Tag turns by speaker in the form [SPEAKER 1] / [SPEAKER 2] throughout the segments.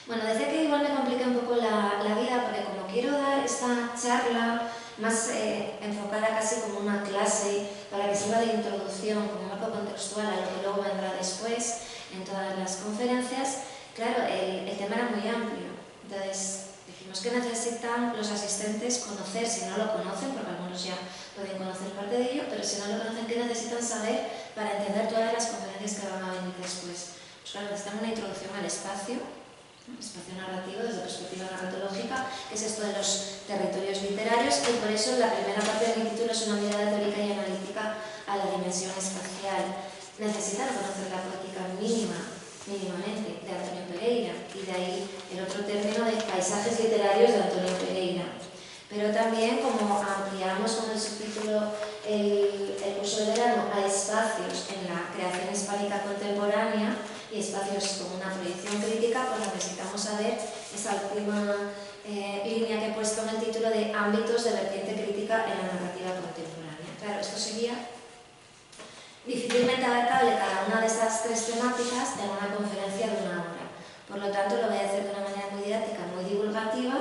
[SPEAKER 1] Bueno, decía que igual me complica un poco la vida porque como quiero dar esta charla más enfocada casi como una clase para que sirva de introducción, como marco contextual a lo que luego vendrá después en todas las conferencias, claro, el tema era muy amplio. Entonces dijimos que necesitan los asistentes conocer, si no lo conocen, porque algunos ya pueden conocer parte de ello, pero si no lo conocen, ¿qué necesitan saber para entender todas las conferencias que van a venir después? Pues claro, necesitan una introducción al espacio narrativo desde perspectiva narratológica, que es esto de los territorios literarios, y por eso la primera parte de mi título es una mirada teórica y analítica a la dimensión espacial. Necesitan conocer la poética mínimamente, de Antonio Pereira, y de ahí el otro término de paisajes literarios de Antonio Pereira. Pero también, como ampliamos con el subtítulo el curso de verano a espacios en la creación hispánica contemporánea y espacios con una proyección crítica, pues necesitamos saber esa última línea que he puesto en el título de ámbitos de vertiente crítica en la narrativa contemporánea. Claro, esto sería difícilmente abarcable cada una de estas tres temáticas en una conferencia de una hora. Por lo tanto, lo voy a hacer de una manera muy didáctica, muy divulgativa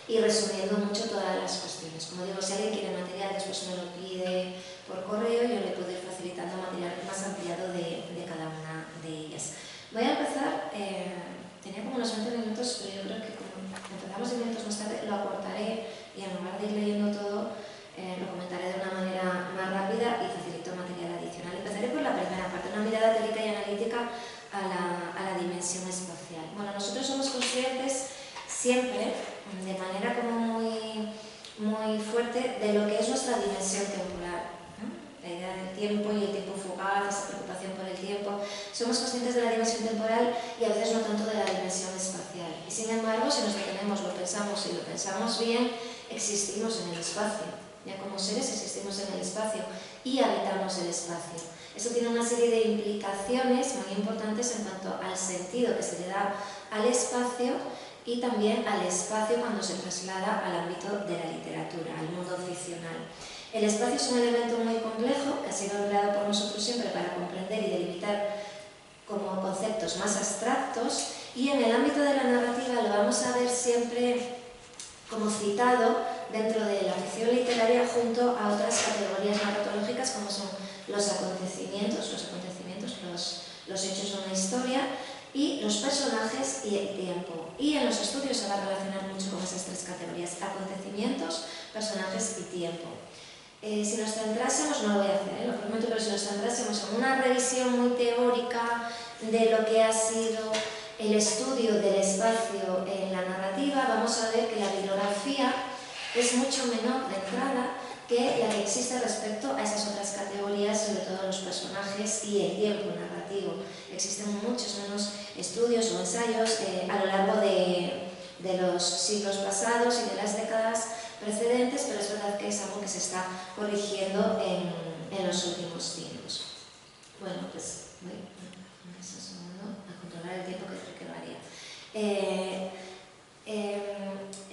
[SPEAKER 1] y resumiendo mucho todas las cuestiones. Como digo, si alguien quiere material, después me lo pide por correo, yo le puedo ir facilitando material más ampliado de cada una de ellas. Voy a empezar, tenía como unos 20 minutos, pero yo creo que como empezamos 10 minutos más tarde, lo acortaré y en lugar de ir leyendo todo, lo comentaré de una manera más rápida y facilito material adicional. Empezaré por la primera parte, una mirada teórica y analítica a la dimensión espacial. Bueno, nosotros somos conscientes siempre, de manera como muy fuerte, de lo que es nuestra dimensión temporal, ¿no? La idea del tiempo y el tiempo fugaz, esa preocupación por el tiempo. Somos conscientes de la dimensión temporal y a veces no tanto de la dimensión espacial. Y sin embargo, si nos detenemos, lo pensamos y lo pensamos bien, existimos en el espacio. Ya como seres existimos en el espacio y habitamos el espacio. Eso tiene una serie de implicaciones muy importantes en cuanto al sentido que se le da al espacio y también al espacio cuando se traslada al ámbito de la literatura, al mundo ficcional. El espacio es un elemento muy complejo que ha sido empleado por nosotros siempre para comprender y delimitar como conceptos más abstractos, y en el ámbito de la narrativa lo vamos a ver siempre como citado dentro de la ficción literaria junto a otras categorías narratológicas como son los acontecimientos, los hechos de una historia, y los personajes y el tiempo. Y en los estudios se va a relacionar mucho con esas tres categorías: acontecimientos, personajes y tiempo. Si nos centrásemos, no lo voy a hacer, lo prometo, pero si nos centrásemos en una revisión muy teórica de lo que ha sido el estudio del espacio en la narrativa, vamos a ver que la bibliografía es mucho menor de entrada que la que existe respecto a esas otras categorías, sobre todo los personajes y el tiempo narrativo. Existen muchos menos estudios o ensayos a lo largo de los siglos pasados y de las décadas precedentes, pero es verdad que es algo que se está corrigiendo en los últimos tiempos. Bueno, pues voy un segundo a controlar el tiempo que creo que lo haría.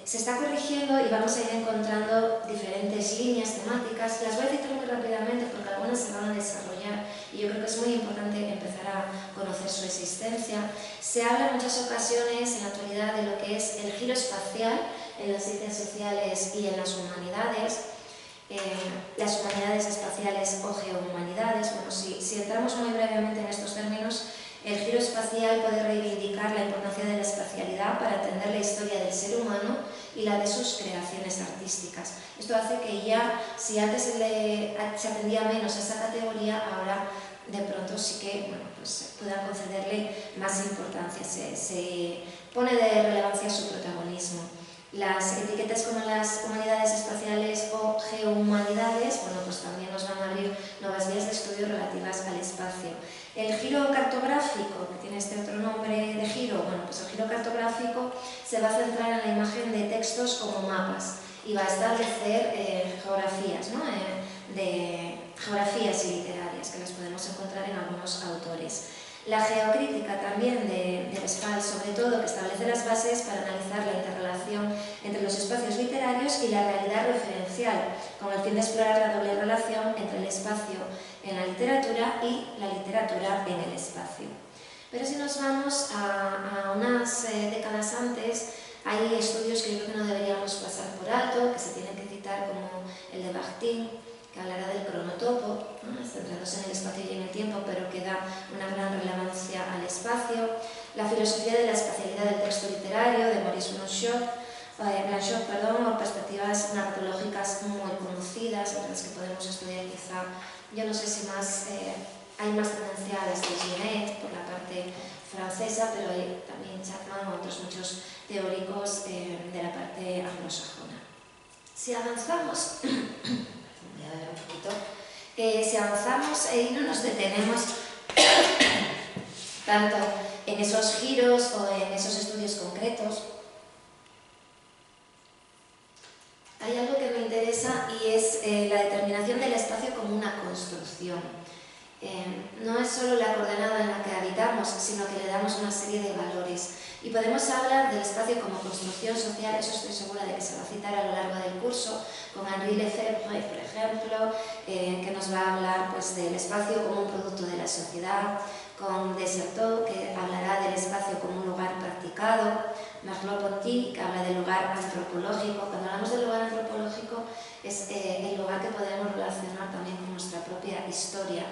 [SPEAKER 1] Se está corrigiendo y vamos a ir encontrando diferentes líneas temáticas. Las voy a citar muy rápidamente porque algunas se van a desarrollar y yo creo que es muy importante empezar a conocer su existencia. Se habla en muchas ocasiones en la actualidad de lo que es el giro espacial en las ciencias sociales y en las humanidades espaciales o geohumanidades. Bueno, si entramos muy brevemente en estos términos, el giro espacial puede reivindicar la importancia de la espacialidad para entender la historia del ser humano y la de sus creaciones artísticas. Esto hace que ya, si antes se atendía menos a esa categoría, ahora de pronto sí que pues puedan concederle más importancia, se pone de relevancia su protagonismo. Las etiquetas como las humanidades espaciales o geohumanidades, pues también nos van a abrir nuevas vías de estudio relativas al espacio. El giro cartográfico, que tiene este otro nombre de giro, pues el giro cartográfico se va a centrar en la imagen de textos como mapas y va a establecer geografías, de geografías literarias que las podemos encontrar en algunos autores. La geocrítica también de Westphal, sobre todo, que establece las bases para analizar la interrelación entre los espacios literarios y la realidad referencial, con el fin de explorar la doble relación entre el espacio en la literatura y la literatura en el espacio. Pero si nos vamos a unas décadas antes, hay estudios que yo creo que no deberíamos pasar por alto, que se tienen que citar, como el de Bakhtin, que hablará del cronotopo, ¿no? Centrándose en el espacio y en el tiempo, pero que da una gran relevancia al espacio. La filosofía de la espacialidad del texto literario, de Maurice Blanchot, o perspectivas narratológicas muy conocidas, entre las que podemos estudiar quizá, yo no sé si más, hay más tendencia a las de Genet por la parte francesa, pero hay también Chapman o otros muchos teóricos de la parte anglosajona. Si avanzamos, voy a ver un poquito, si avanzamos y no nos detenemos tanto en esos giros o en esos estudios concretos, hay algo que me interesa y es la determinación del espacio como una construcción. No es solo la coordenada en la que habitamos, sino que le damos una serie de valores. Y podemos hablar del espacio como construcción social, eso estoy segura de que se va a citar a lo largo del curso, con Henri Lefebvre, por ejemplo, que nos va a hablar pues, del espacio como un producto de la sociedad, con Desserteau, que hablará del espacio como un lugar practicado, Merleau-Ponty, que habla del lugar antropológico. Cuando hablamos del lugar antropológico es el lugar que podemos relacionar también con nuestra propia historia,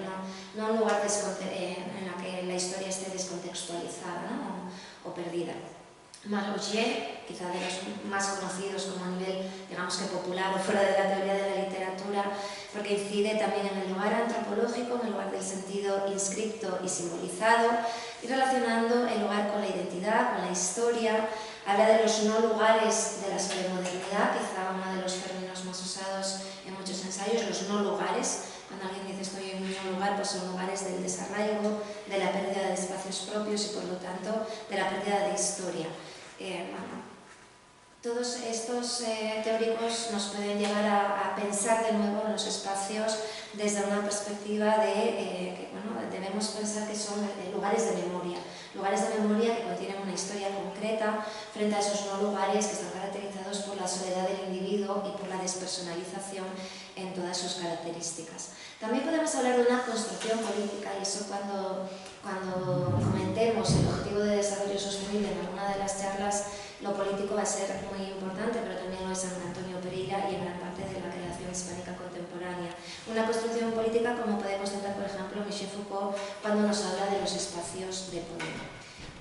[SPEAKER 1] no un lugar en el que la historia esté descontextualizada, ¿no? o perdida. Marrougier, quizá de los más conocidos como a nivel, digamos que popular o fuera de la teoría de la literatura, porque incide también en el lugar antropológico, en el lugar del sentido inscripto y simbolizado, y relacionando el lugar con la identidad, con la historia. Habla de los no lugares de la sobremodernidad, quizá uno de los términos más usados en muchos ensayos, los no lugares. Cuando alguien dice estoy en un no lugar, pues son lugares del desarraigo, de la pérdida de espacios propios y por lo tanto de la pérdida de historia. Todos estos teóricos nos pueden llevar a pensar de nuevo en los espacios desde una perspectiva de que debemos pensar que son lugares de memoria que contienen una historia concreta frente a esos no lugares que están caracterizados por la soledad del individuo y por la despersonalización en todas sus características. También podemos hablar de una construcción política, y eso cuando comentemos el objetivo de desarrollo sostenible en alguna de las charlas, lo político va a ser muy importante, pero también lo es San Antonio Pereira y en gran parte de la creación hispánica contemporánea. Una construcción política como podemos notar, por ejemplo, Michel Foucault cuando nos habla de los espacios de poder.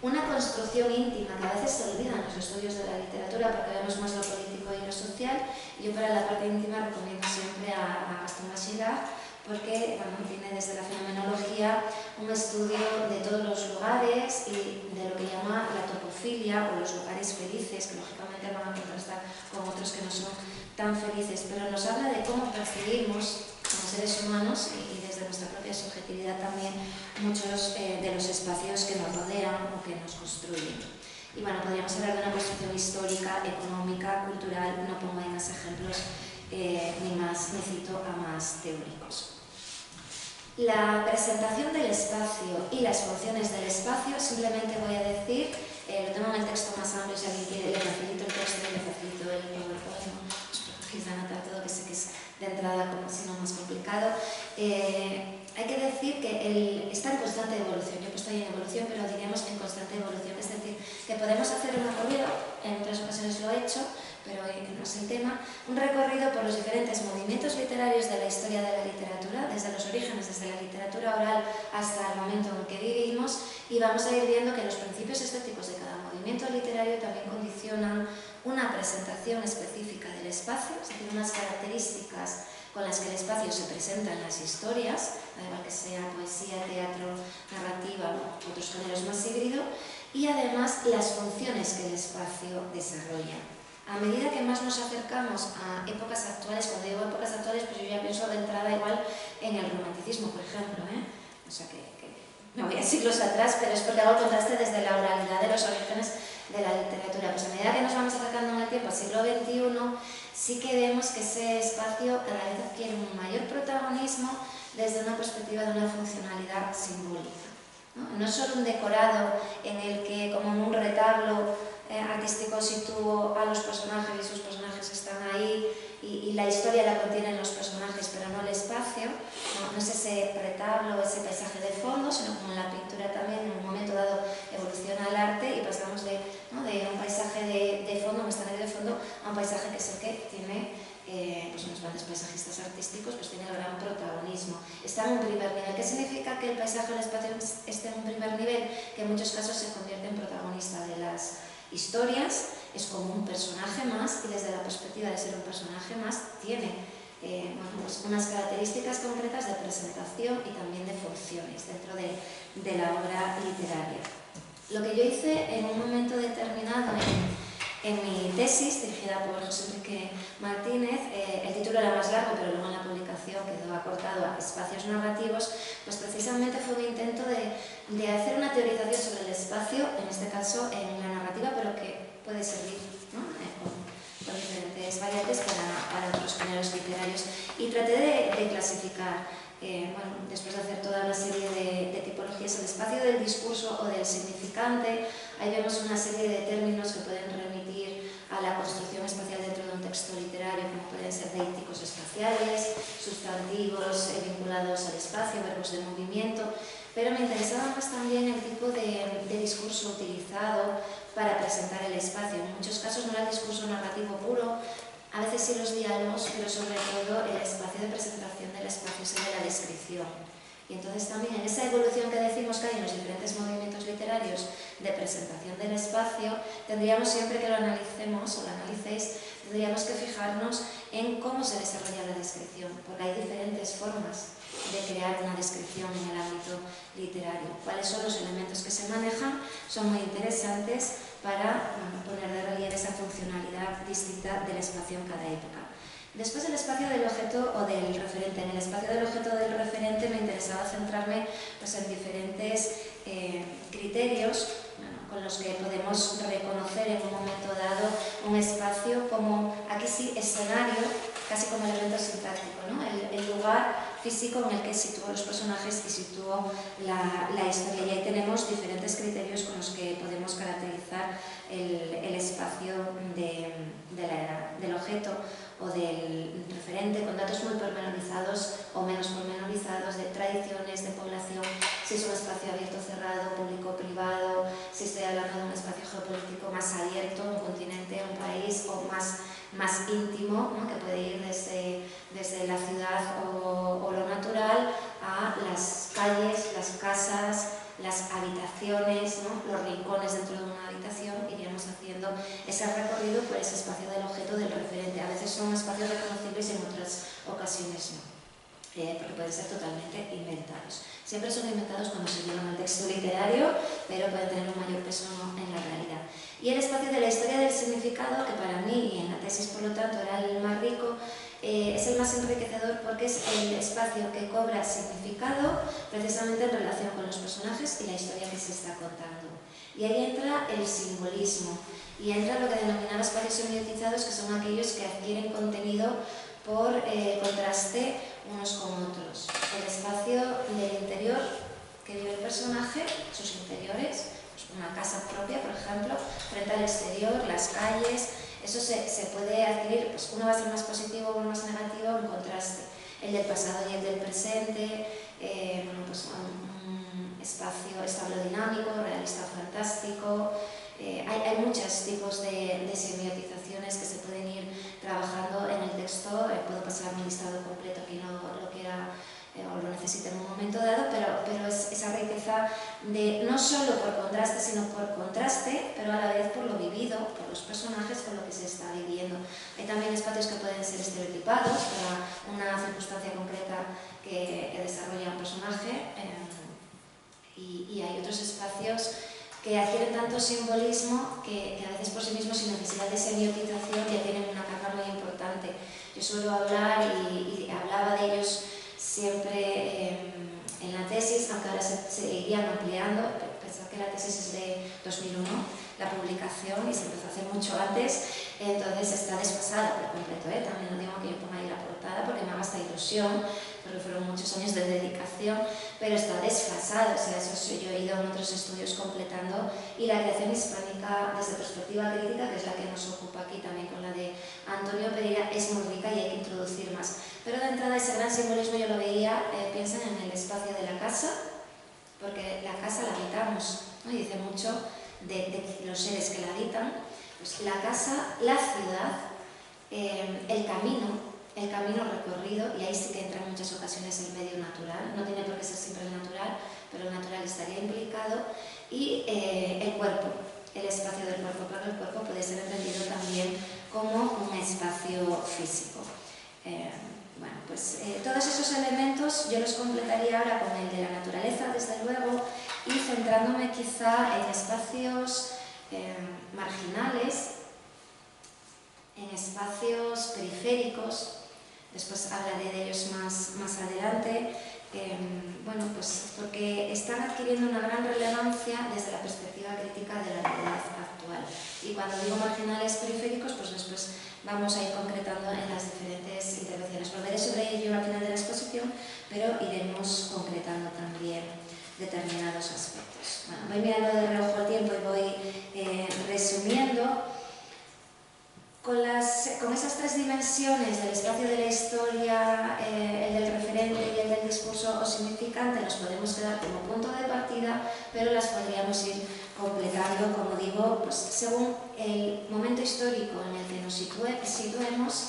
[SPEAKER 1] Una construcción íntima que a veces se olvida en los estudios de la literatura porque vemos más lo político y lo social. Yo para la parte íntima recomiendo siempre a Gaston Bachelard, porque tiene desde la fenomenología un estudio de todos los lugares y de lo que llama la topofilia o los lugares felices, que lógicamente van a contrastar con otros que no son tan felices, pero nos habla de cómo percibimos como seres humanos y desde nuestra propia subjetividad también muchos de los espacios que nos rodean o que nos construyen. Y bueno, podríamos hablar de una construcción histórica, económica, cultural, no pongo ahí más ejemplos ni cito a más teóricos. La presentación del espacio y las funciones del espacio, simplemente voy a decir, lo tengo en el texto más amplio, si alguien quiere le facilito el texto y le facilito el PowerPoint, no os preocupéis de anotar todo, que sé que es de entrada como si no más complicado. Hay que decir que está en constante evolución, yo he puesto ahí en evolución, pero diríamos que en constante evolución, es decir, que podemos hacer un recorrido, en otras ocasiones lo he hecho, pero no es el tema, un recorrido por los diferentes movimientos literarios de la historia de la literatura, desde los orígenes, desde la literatura oral hasta el momento en que vivimos, y vamos a ir viendo que los principios estéticos de cada movimiento literario también condicionan una presentación específica del espacio, es decir, unas características con las que el espacio se presenta en las historias, da igual que sea poesía, teatro, narrativa o otros géneros más híbridos, y además las funciones que el espacio desarrolla. A medida que más nos acercamos a épocas actuales, cuando digo épocas actuales, pues yo ya pienso de entrada igual en el romanticismo, por ejemplo, o sea que me voy a siglos atrás, pero es porque hago el contraste desde la oralidad de los orígenes de la literatura. Pues a medida que nos vamos acercando en el tiempo al siglo XXI, sí que vemos que ese espacio cada vez adquiere un mayor protagonismo desde una perspectiva de una funcionalidad simbólica. No es solo un decorado en el que, como en un retablo artístico, sitúo a los personajes y sus personajes están ahí y la historia la contienen los personajes, pero no el espacio. No es ese retablo, ese paisaje de fondo, sino como en la pintura también, en un momento dado paisaje que es el que tiene, pues en los grandes paisajistas artísticos, pues tiene el gran protagonismo. Está en un primer nivel. ¿Qué significa que el paisaje o el espacio esté en un primer nivel? Que en muchos casos se convierte en protagonista de las historias, es como un personaje más, y desde la perspectiva de ser un personaje más tiene pues unas características concretas de presentación y también de funciones dentro de la obra literaria. Lo que yo hice en un momento determinado en mi tesis, dirigida por José Enrique Martínez, el título era más largo, pero luego en la publicación quedó acortado a espacios narrativos, pues precisamente fue un intento de hacer una teorización sobre el espacio, en este caso en la narrativa, pero que puede servir, ¿no? Con diferentes variantes para otros géneros literarios. Y traté de clasificar, bueno, después de hacer toda una serie de tipologías, el espacio del discurso o del significante. Ahí vemos una serie de términos que pueden remitir a la construcción espacial dentro de un texto literario, como pueden ser deícticos espaciales, sustantivos vinculados al espacio, verbos de movimiento, pero me interesaba más también el tipo de discurso utilizado para presentar el espacio. En muchos casos no era el discurso narrativo puro, a veces sí los diálogos, pero sobre todo el espacio de presentación del espacio es el de la descripción. Y entonces también en esa evolución que decimos que hay en los diferentes movimientos literarios de presentación del espacio, tendríamos siempre que lo analicemos o lo analicéis, tendríamos que fijarnos en cómo se desarrolla la descripción, porque hay diferentes formas de crear una descripción en el ámbito literario. ¿Cuáles son los elementos que se manejan? Son muy interesantes para poner de relieve esa funcionalidad distinta del espacio en cada época. Después del espacio del objeto o del referente. En el espacio del objeto o del referente me interesaba centrarme pues, en diferentes criterios, bueno, con los que podemos reconocer en un momento dado un espacio como, aquí sí, escenario, casi como elemento sintáctico, ¿no? El lugar físico en el que sitúo los personajes y sitúo la historia. Y ahí tenemos diferentes criterios con los que podemos caracterizar el espacio del objeto o del referente, con datos muy pormenorizados o menos pormenorizados de tradiciones, de población, si es un espacio abierto, cerrado, público, privado, si estoy hablando de un espacio geopolítico más abierto, un continente, un país, o más íntimo, ¿no? Que puede ir desde la ciudad o lo natural a las calles, las casas, las habitaciones, ¿no? Los rincones dentro de una habitación. Iríamos haciendo ese recorrido por ese espacio del objeto, del referente. A veces son espacios reconocibles y en otras ocasiones no, porque pueden ser totalmente inventados. Siempre son inventados cuando se llevan al texto literario, pero pueden tener un mayor peso en la realidad. Y el espacio de la historia del significado, que para mí, y en la tesis por lo tanto era el más rico, es el más enriquecedor porque es el espacio que cobra significado precisamente en relación con los personajes y la historia que se está contando. Y ahí entra el simbolismo y entra lo que denominamos espacios semiotizados, que son aquellos que adquieren contenido por contraste unos con otros. El espacio del interior que vive el personaje, sus interiores, pues una casa propia, por ejemplo, frente al exterior, las calles. Eso se puede adquirir, pues uno va a ser más positivo o uno más negativo en contraste. El del pasado y el del presente, bueno, pues un espacio establo-dinámico, realista o fantástico. Hay muchos tipos de semiotizaciones que se pueden ir trabajando en el texto. Puedo pasar mi listado completo, aquí no lo quiera o lo necesite en un momento dado, pero es esa riqueza de no solo por contraste, sino por contraste, pero a la vez por lo vivido, por los personajes, por lo que se está viviendo. Hay también espacios que pueden ser estereotipados para una circunstancia concreta que desarrolla un personaje, y hay otros espacios que adquieren tanto simbolismo que a veces por sí mismos, sin necesidad de semiotización, ya tienen una carga muy importante. Yo suelo hablar y hablaba de ellos siempre en la tesis, aunque ahora se irían ampliando. Pensad que la tesis es de 2001, la publicación, y se empezó a hacer mucho antes, entonces está desfasada por completo, También no digo que yo ponga ahí la portada porque me haga esta ilusión, porque fueron muchos años de dedicación, pero está desfasada, o sea, eso yo he ido en otros estudios completando, y la creación hispánica desde perspectiva crítica, que es la que nos ocupa aquí también con la de Antonio Pereira, es muy rica y hay que introducir más. Pero de entrada ese gran simbolismo yo lo veía, piensen en el espacio de la casa, porque la casa la habitamos, ¿no? Y dice mucho de los seres que la habitan. Pues la casa, la ciudad, el camino recorrido, y ahí sí que entra en muchas ocasiones el medio natural, no tiene por qué ser siempre el natural, pero el natural estaría implicado, y el cuerpo, el espacio del cuerpo, porque el cuerpo puede ser entendido también como un espacio físico. Bueno, pues todos esos elementos yo los completaría ahora con el de la naturaleza, desde luego, y centrándome quizá en espacios marginales, en espacios periféricos. Después hablaré de ellos más adelante, bueno, pues porque están adquiriendo una gran relevancia desde la perspectiva crítica de la realidad actual. Y cuando digo marginales periféricos, pues después vamos a ir concretando en las diferentes intervenciones. Volveré sobre ello al final de la exposición, pero iremos concretando también determinados aspectos. Bueno, voy mirando de reojo el tiempo y voy resumiendo. Con esas tres dimensiones del espacio de la historia, el del referente y el del discurso o significante, nos podemos quedar como punto de partida, pero las podríamos ir completando, como digo, pues según el momento histórico en el que nos situemos,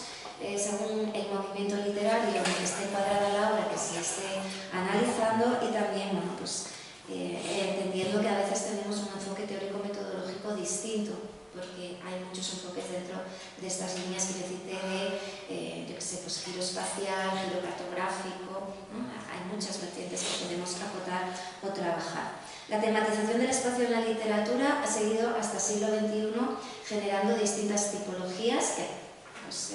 [SPEAKER 1] según el movimiento literario en el que esté encuadrada la obra que se esté analizando, y también, bueno, pues, entendiendo que a veces tenemos un enfoque teórico-metodológico distinto, porque hay muchos enfoques dentro de estas líneas que yo cité de, yo qué sé, pues giro espacial, giro cartográfico, ¿no? Hay muchas vertientes que podemos acotar o trabajar. La tematización del espacio en la literatura ha seguido hasta el siglo XXI generando distintas tipologías que pues,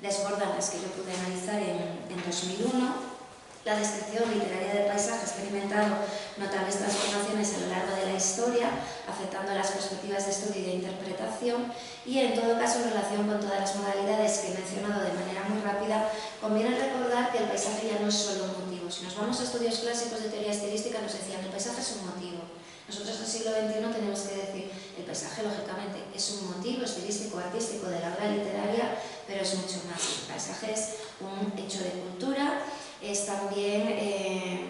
[SPEAKER 1] desbordan las que yo pude analizar en 2001. La descripción literaria del paisaje ha experimentado notables transformaciones a lo largo de la historia, afectando las perspectivas de estudio y de interpretación, y en todo caso, en relación con todas las modalidades que he mencionado de manera muy rápida, conviene recordar que el paisaje ya no es solo un motivo. Si nos vamos a estudios clásicos de teoría estilística, nos decían que el paisaje es un motivo. Nosotros en el siglo XXI tenemos que decir el paisaje, lógicamente, es un motivo estilístico, artístico de la obra literaria, pero es mucho más. El paisaje es un hecho de cultura, es también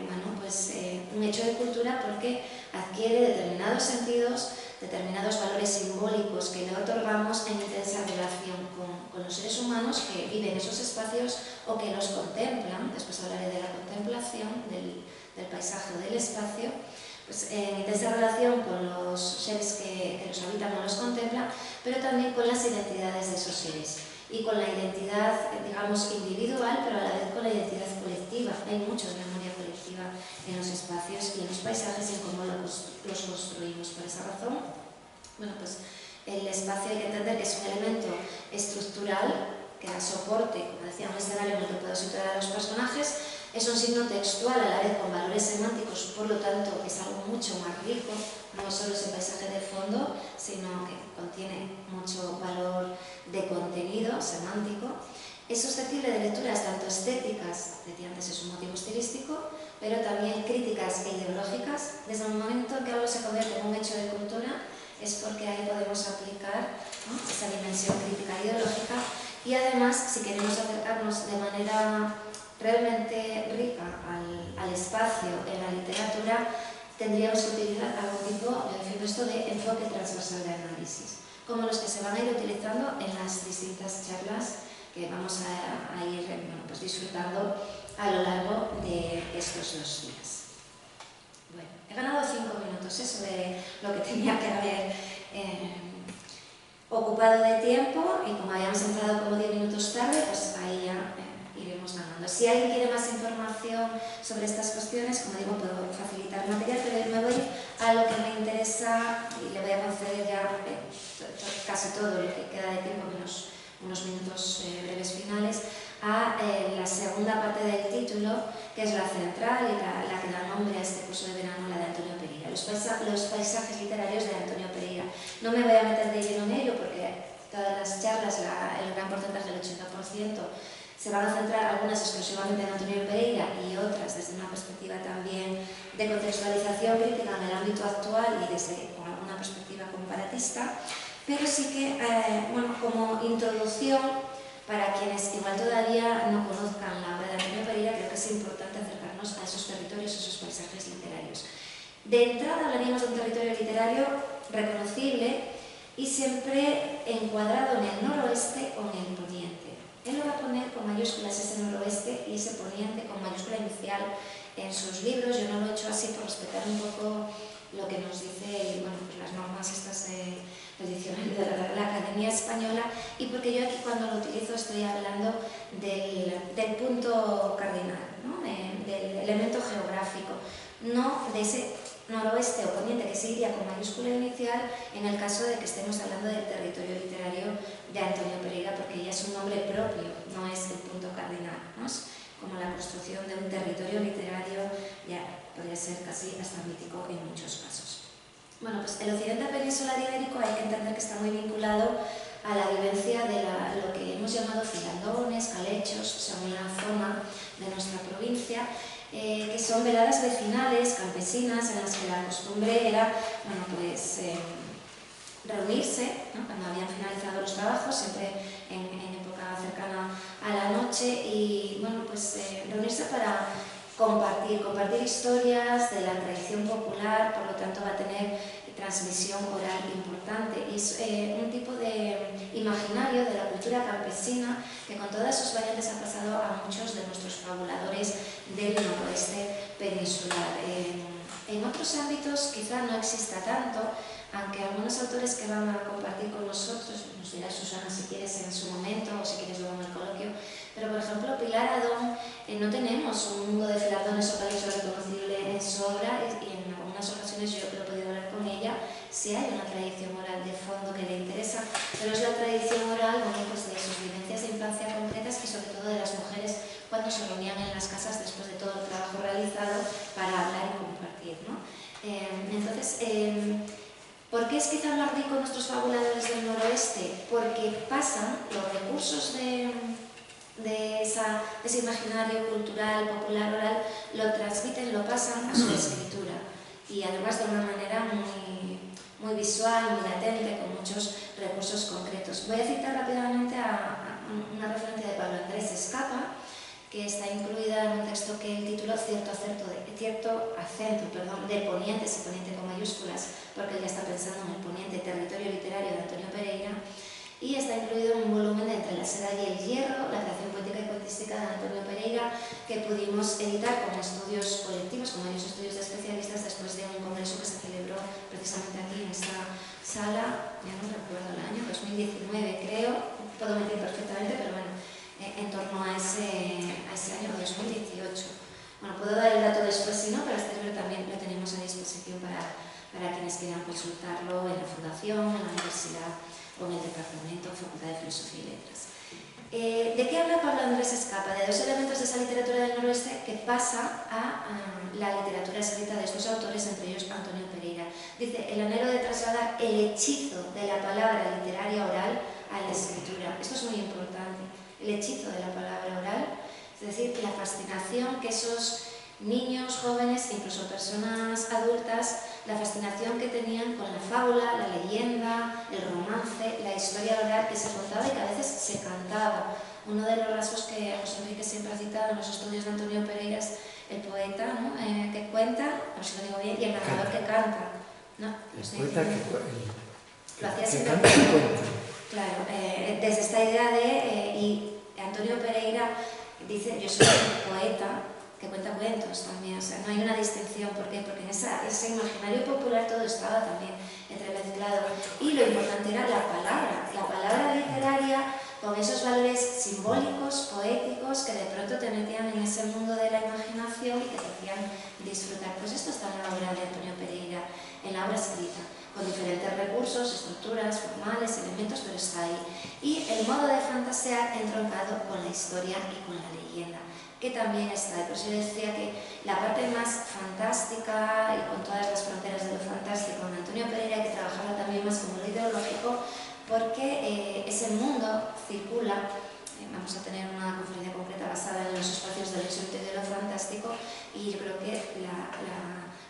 [SPEAKER 1] bueno, pues, un hecho de cultura porque adquiere determinados sentidos, determinados valores simbólicos que le otorgamos en intensa relación con los seres humanos que viven esos espacios o que los contemplan. Después hablaré de la contemplación del paisaje o del espacio, pues, en intensa relación con los seres que los habitan o los contemplan, pero también con las identidades de esos seres y con la identidad, digamos, individual, pero a la vez con la identidad colectiva. Hay mucha memoria colectiva en los espacios y en los paisajes y en cómo los construimos. Por esa razón, bueno, pues el espacio hay que entender que es un elemento estructural que da soporte, como decía, un escenario en el que puedo situar a los personajes. Es un signo textual a la vez con valores semánticos, por lo tanto es algo mucho más rico, no solo ese paisaje de fondo, sino que contiene mucho valor de contenido semántico. Es susceptible de lecturas tanto estéticas, decía antes, es un motivo estilístico, pero también críticas e ideológicas. Desde el momento en que algo se convierte en un hecho de cultura, es porque ahí podemos aplicar, ¿no?, esa dimensión crítica e ideológica. Y además, si queremos acercarnos de manera realmente rica al espacio en la literatura, tendríamos que utilizar algún tipo, yo defiendo esto, de enfoque transversal de análisis, como los que se van a ir utilizando en las distintas charlas que vamos a ir, bueno, pues disfrutando a lo largo de estos 2 días. Bueno, he ganado 5 minutos sobre lo que tenía que haber ocupado de tiempo, y como habíamos entrado como 10 minutos tarde, pues ahí ya iremos ganando. Si alguien quiere más información sobre estas cuestiones, como digo, puedo facilitar material, pero me voy a lo que me interesa y le voy a conceder ya casi todo lo que queda de tiempo, unos minutos breves finales, a la segunda parte del título, que es la central y la que da nombre a este curso de verano, la de Antonio Pereira, los paisajes literarios de Antonio Pereira. No me voy a meter de lleno en ello porque todas las charlas, el gran porcentaje, el 80%, se van a centrar algunas exclusivamente en Antonio Pereira y otras desde una perspectiva también de contextualización crítica en el ámbito actual y desde alguna perspectiva comparatista, pero sí que, bueno, como introducción, para quienes igual todavía no conozcan la obra de Antonio Pereira, creo que es importante acercarnos a esos territorios, a esos paisajes literarios. De entrada hablaríamos de un territorio literario reconocible y siempre encuadrado en el noroeste o en el poniente. material en sus libros. Yo no lo he hecho así por respetar un poco lo que nos dice, bueno, pues las normas estas del diccionario de la Academia Española, y porque yo aquí cuando lo utilizo estoy hablando del punto cardinal, ¿no? Del elemento geográfico, no de ese noroeste o poniente que se iría con mayúscula inicial en el caso de que estemos hablando del territorio literario de Antonio Pereira, porque ya es un nombre propio, no es el punto cardinal, ¿no? Es como la construcción de un territorio literario, ya podría ser casi hasta mítico en muchos casos. Bueno, pues el occidente peninsular ibérico hay que entender que está muy vinculado a la vivencia de lo que hemos llamado filandones, calechos, según la zona de nuestra provincia, que son veladas vecinales, campesinas, en las que la costumbre era, bueno, pues, reunirse, ¿no? Cuando habían finalizado los trabajos, siempre en época cercana a la noche, y bueno, pues reunirse para compartir historias de la tradición popular, por lo tanto va a tener transmisión oral importante. Y es un tipo de imaginario de la cultura campesina que con todas sus variantes ha pasado a muchos de nuestros fabuladores del noroeste peninsular. En otros ámbitos quizá no exista tanto, aunque algunos autores que van a compartir con nosotros, nos dirá Susana si quieres en su momento o si quieres luego en el coloquio, pero por ejemplo Pilar Adón, no tenemos un mundo de filardones o calechos reconocible en su obra, y en algunas ocasiones yo lo he podido hablar con ella, si hay una tradición oral de fondo que le interesa, pero es la tradición oral, bueno, pues de sus vivencias de infancia concretas y sobre todo de las mujeres cuando se reunían en las casas después de todo el trabajo realizado para hablar y compartir, ¿no? Entonces, ¿por qué es quizá más rico nuestros fabuladores del noroeste? Porque pasan los recursos de ese imaginario cultural, popular, oral, lo transmiten, lo pasan a su escritura, y además de una manera muy visual, muy latente, con muchos recursos concretos. Voy a citar rápidamente a una referencia de Pablo Andrés Escapa, que está incluida en un texto que el tituló Cierto acento de Poniente, si Poniente con mayúsculas, porque él ya está pensando en el Poniente, territorio literario de Antonio Pereira, y está incluido en un volumen de Entre la seda y el hierro, la creación poética y poetística de Antonio Pereira, que pudimos editar con estudios colectivos, con varios estudios de especialistas, después de un congreso que se celebró precisamente aquí en esta sala, ya no recuerdo el año, 2019 creo, puedo mentir perfectamente, pero bueno, en torno a ese año, 2018. Bueno, puedo dar el dato después si no, pero este libro también lo tenemos a disposición para quienes quieran consultarlo en la Fundación, en la Universidad o en el Departamento, Facultad de Filosofía y Letras. ¿De qué habla Pablo Andrés Escapa? De dos elementos de esa literatura del noroeste que pasa a la literatura escrita de estos autores, entre ellos Antonio Pereira. Dice, el anhelo de trasladar el hechizo de la palabra literaria oral a la escritura. Esto es muy importante, el hechizo de la palabra oral, es decir, la fascinación que esos niños, jóvenes, incluso personas adultas, la fascinación que tenían con la fábula, la leyenda, el romance, la historia oral que se contaba y que a veces se cantaba. Uno de los rasgos que José Enrique siempre ha citado en los estudios de Antonio Pereira es el poeta, ¿no? Que cuenta, a ver si lo digo bien, y el narrador que canta, ¿no?
[SPEAKER 2] El poeta
[SPEAKER 1] lo hacía siempre.
[SPEAKER 2] canta y cuenta.
[SPEAKER 1] Claro, desde esta idea y Antonio Pereira dice, yo soy un poeta que cuenta cuentos también, o sea, no hay una distinción. ¿Por qué? Porque en ese imaginario popular todo estaba también entremezclado, y lo importante era la palabra literaria con esos valores simbólicos, poéticos, que de pronto te metían en ese mundo de la imaginación y que te hacían disfrutar. Pues esto está en la obra de Antonio Pereira, en la obra escrita, con diferentes recursos, estructuras, formales, elementos, pero está ahí. Y el modo de fantasear entroncado con la historia y con la leyenda, que también está ahí. Por eso yo decía que la parte más fantástica y con todas las fronteras de lo fantástico en Antonio Pereira hay que trabajarlo también más como lo ideológico, porque ese mundo circula. Vamos a tener una conferencia concreta basada en los espacios del insólito y de lo fantástico, y yo creo que la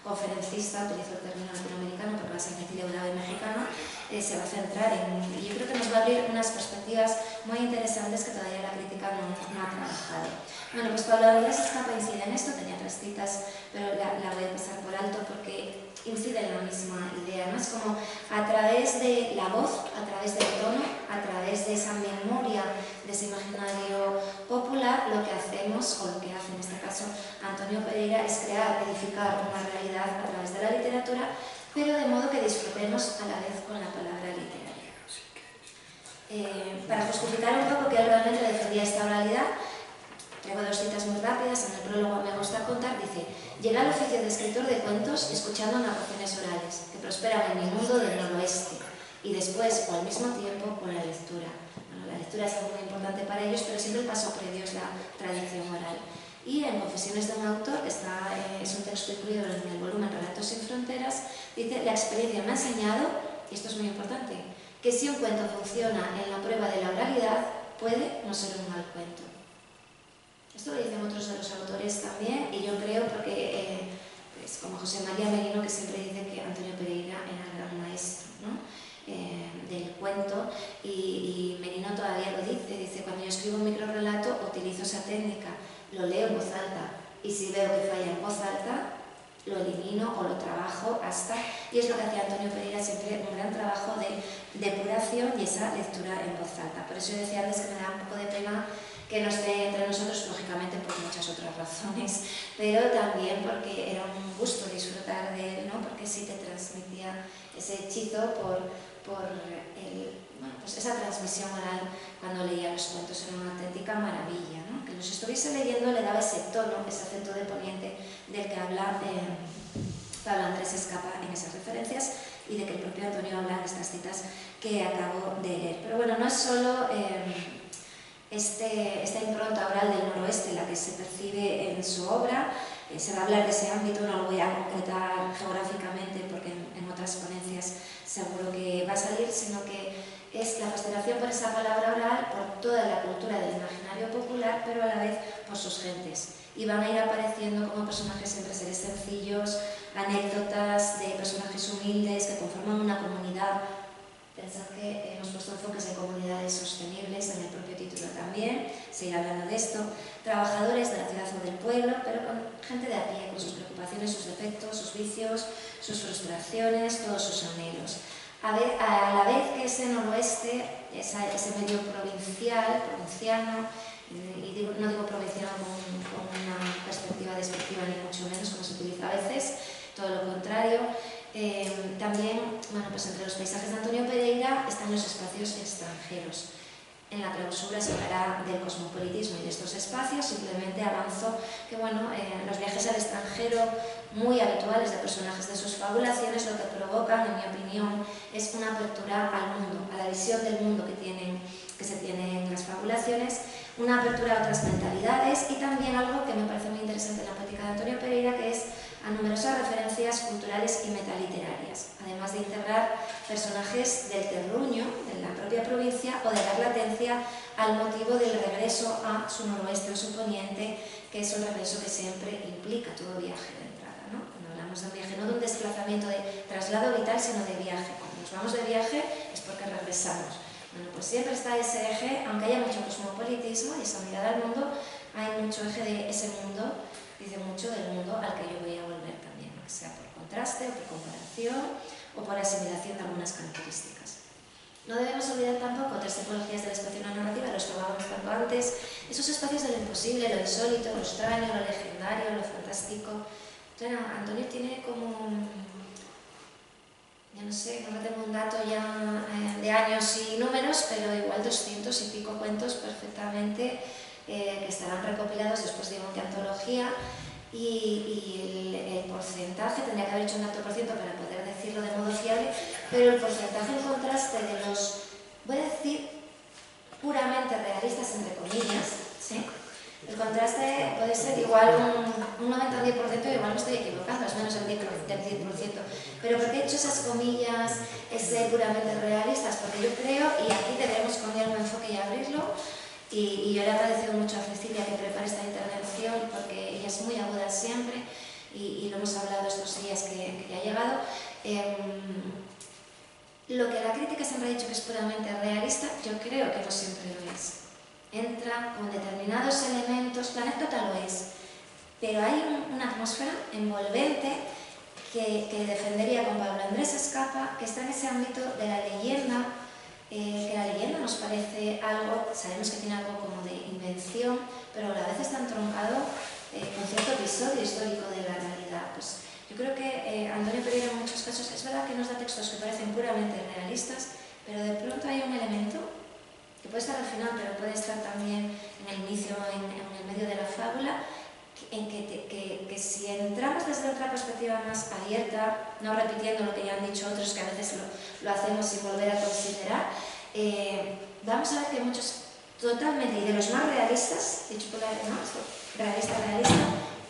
[SPEAKER 1] conferencista, utilizo el término latinoamericano porque va a ser brasileño y mexicano, se va a centrar y yo creo que nos va a abrir unas perspectivas muy interesantes que todavía la crítica no ha trabajado. Bueno, pues Pablo Andrés Escapa incide en esto, tenía 3 citas, pero la voy a pasar por alto porque incide en la misma idea, ¿no? Es como a través de la voz, a través del tono, a través de esa memoria, de ese imaginario popular, popular, lo que hacemos, o lo que hace en este caso Antonio Pereira, es crear, edificar una realidad a través de la literatura, pero de modo que disfrutemos a la vez con la palabra literaria. Para justificar un poco que él realmente defendía esta oralidad, traigo dos citas muy rápidas, en el prólogo me gusta contar, dice: llegué al oficio de escritor de cuentos escuchando narraciones orales, que prosperan en mi mundo del noroeste, y después, o al mismo tiempo, con la lectura. Bueno, la lectura es algo muy importante para ellos, pero siempre el paso previo es la tradición oral. Y en Confesiones de un autor, que es un texto incluido en el volumen Relatos sin Fronteras, dice: la experiencia me ha enseñado, y esto es muy importante, que si un cuento funciona en la prueba de la oralidad, puede no ser un mal cuento. Esto lo dicen otros de los autores también, y yo creo porque, pues, como José María Merino, que siempre dice que Antonio Pereira era el gran maestro, ¿no? Del cuento, y Merino todavía lo dice, cuando yo escribo un microrrelato utilizo esa técnica, lo leo en voz alta, y si veo que falla en voz alta, lo elimino o lo trabajo hasta, y es lo que hacía Antonio Pereira, siempre un gran trabajo de depuración y esa lectura en voz alta. Por eso yo decía antes que me da un poco de pena que no esté entre nosotros, lógicamente por muchas otras razones, pero también porque era un gusto disfrutar de él, ¿no? Porque sí te transmitía ese hechizo por pues esa transmisión oral cuando leía los cuentos, era una auténtica maravilla, ¿no? Que los estuviese leyendo le daba ese tono, ese acento de poniente del que habla Pablo Andrés Escapa en esas referencias, y de que el propio Antonio habla en estas citas que acabo de leer. Pero bueno, no es solo esta impronta oral del noroeste la que se percibe en su obra. Se va a hablar de ese ámbito, no lo voy a concretar geográficamente porque en otras ponencias seguro que va a salir, sino que es la fascinación por esa palabra oral, por toda la cultura del imaginario popular, pero a la vez por sus gentes. Y van a ir apareciendo como personajes siempre seres sencillos, anécdotas de personajes humildes que conforman una comunidad. Pensad que hemos puesto enfoques en comunidades sostenibles, en el propio título también, se irá hablando de esto. Trabajadores de la ciudad o del pueblo, pero con gente de a pie, con sus preocupaciones, sus defectos, sus vicios, sus frustraciones, todos sus anhelos. A la vez que ese noroeste, ese medio provinciano, y no digo provinciano con una perspectiva despectiva ni mucho menos, como se utiliza a veces, todo lo contrario. También, bueno, pues entre los paisajes de Antonio Pereira están los espacios extranjeros. En la clausura se hablará del cosmopolitismo y de estos espacios. Simplemente avanzo que, bueno, los viajes al extranjero muy habituales de personajes de sus fabulaciones lo que provocan, en mi opinión, es una apertura al mundo, a la visión del mundo que se tiene en las fabulaciones, una apertura a otras mentalidades, y también algo que me parece muy interesante en la poética de Antonio Pereira, que es a numerosas referencias culturales y metaliterarias, además de integrar personajes del terruño, de la propia provincia, o de dar latencia al motivo del regreso a su noroeste o su poniente, que es un regreso que siempre implica todo viaje de entrada, ¿no? Cuando hablamos de un viaje, no de un desplazamiento de traslado vital, sino de viaje. Cuando nos vamos de viaje es porque regresamos. Bueno, pues siempre está ese eje, aunque haya mucho cosmopolitismo y esa mirada al mundo, hay mucho eje de ese mundo. Dice mucho del mundo al que yo voy a volver también, que sea por contraste o por comparación o por asimilación de algunas características. No debemos olvidar tampoco otras tipologías de la expresión narrativa, lo estábamos hablando antes, esos espacios de lo imposible, lo insólito, lo extraño, lo legendario, lo fantástico. Claro, Antonio tiene como, ya no sé, no tengo un dato ya de años y números, pero igual 200 y pico cuentos perfectamente que estarán recopilados, después digo en qué antología, y el porcentaje, tendría que haber hecho un dato por ciento para poder decirlo de modo fiable, pero el porcentaje en contraste de los, voy a decir, puramente realistas, entre comillas, ¿sí? El contraste puede ser igual un 90 o 10%, igual me estoy equivocando, es menos del 10%, pero ¿por qué he hecho esas comillas puramente realistas? Porque yo creo, y aquí debemos cambiar un enfoque y abrirlo, y yo le agradezco mucho a Cecilia que prepare esta intervención, porque ella es muy aguda siempre, y lo hemos hablado estos días que ha llegado. Lo que la crítica siempre ha dicho que es puramente realista, yo creo que no siempre lo es. Entra con determinados elementos, la anécdota lo es, pero hay una atmósfera envolvente que defendería con Pablo Andrés Escapa, que está en ese ámbito de la leyenda, que la leyenda nos parece algo, sabemos que tiene algo como de invención, pero a la vez está entroncado con cierto episodio histórico de la realidad. Pues yo creo que Antonio Pereira en muchos casos es verdad que nos da textos que parecen puramente realistas, pero de pronto hay un elemento que puede estar al final, pero puede estar también en el inicio, en el medio de la fábula, en que si entramos desde otra perspectiva más abierta, no repitiendo lo que ya han dicho otros, que a veces lo hacemos sin volver a considerar, vamos a ver que muchos totalmente, y de los más realistas, dicho por la realista,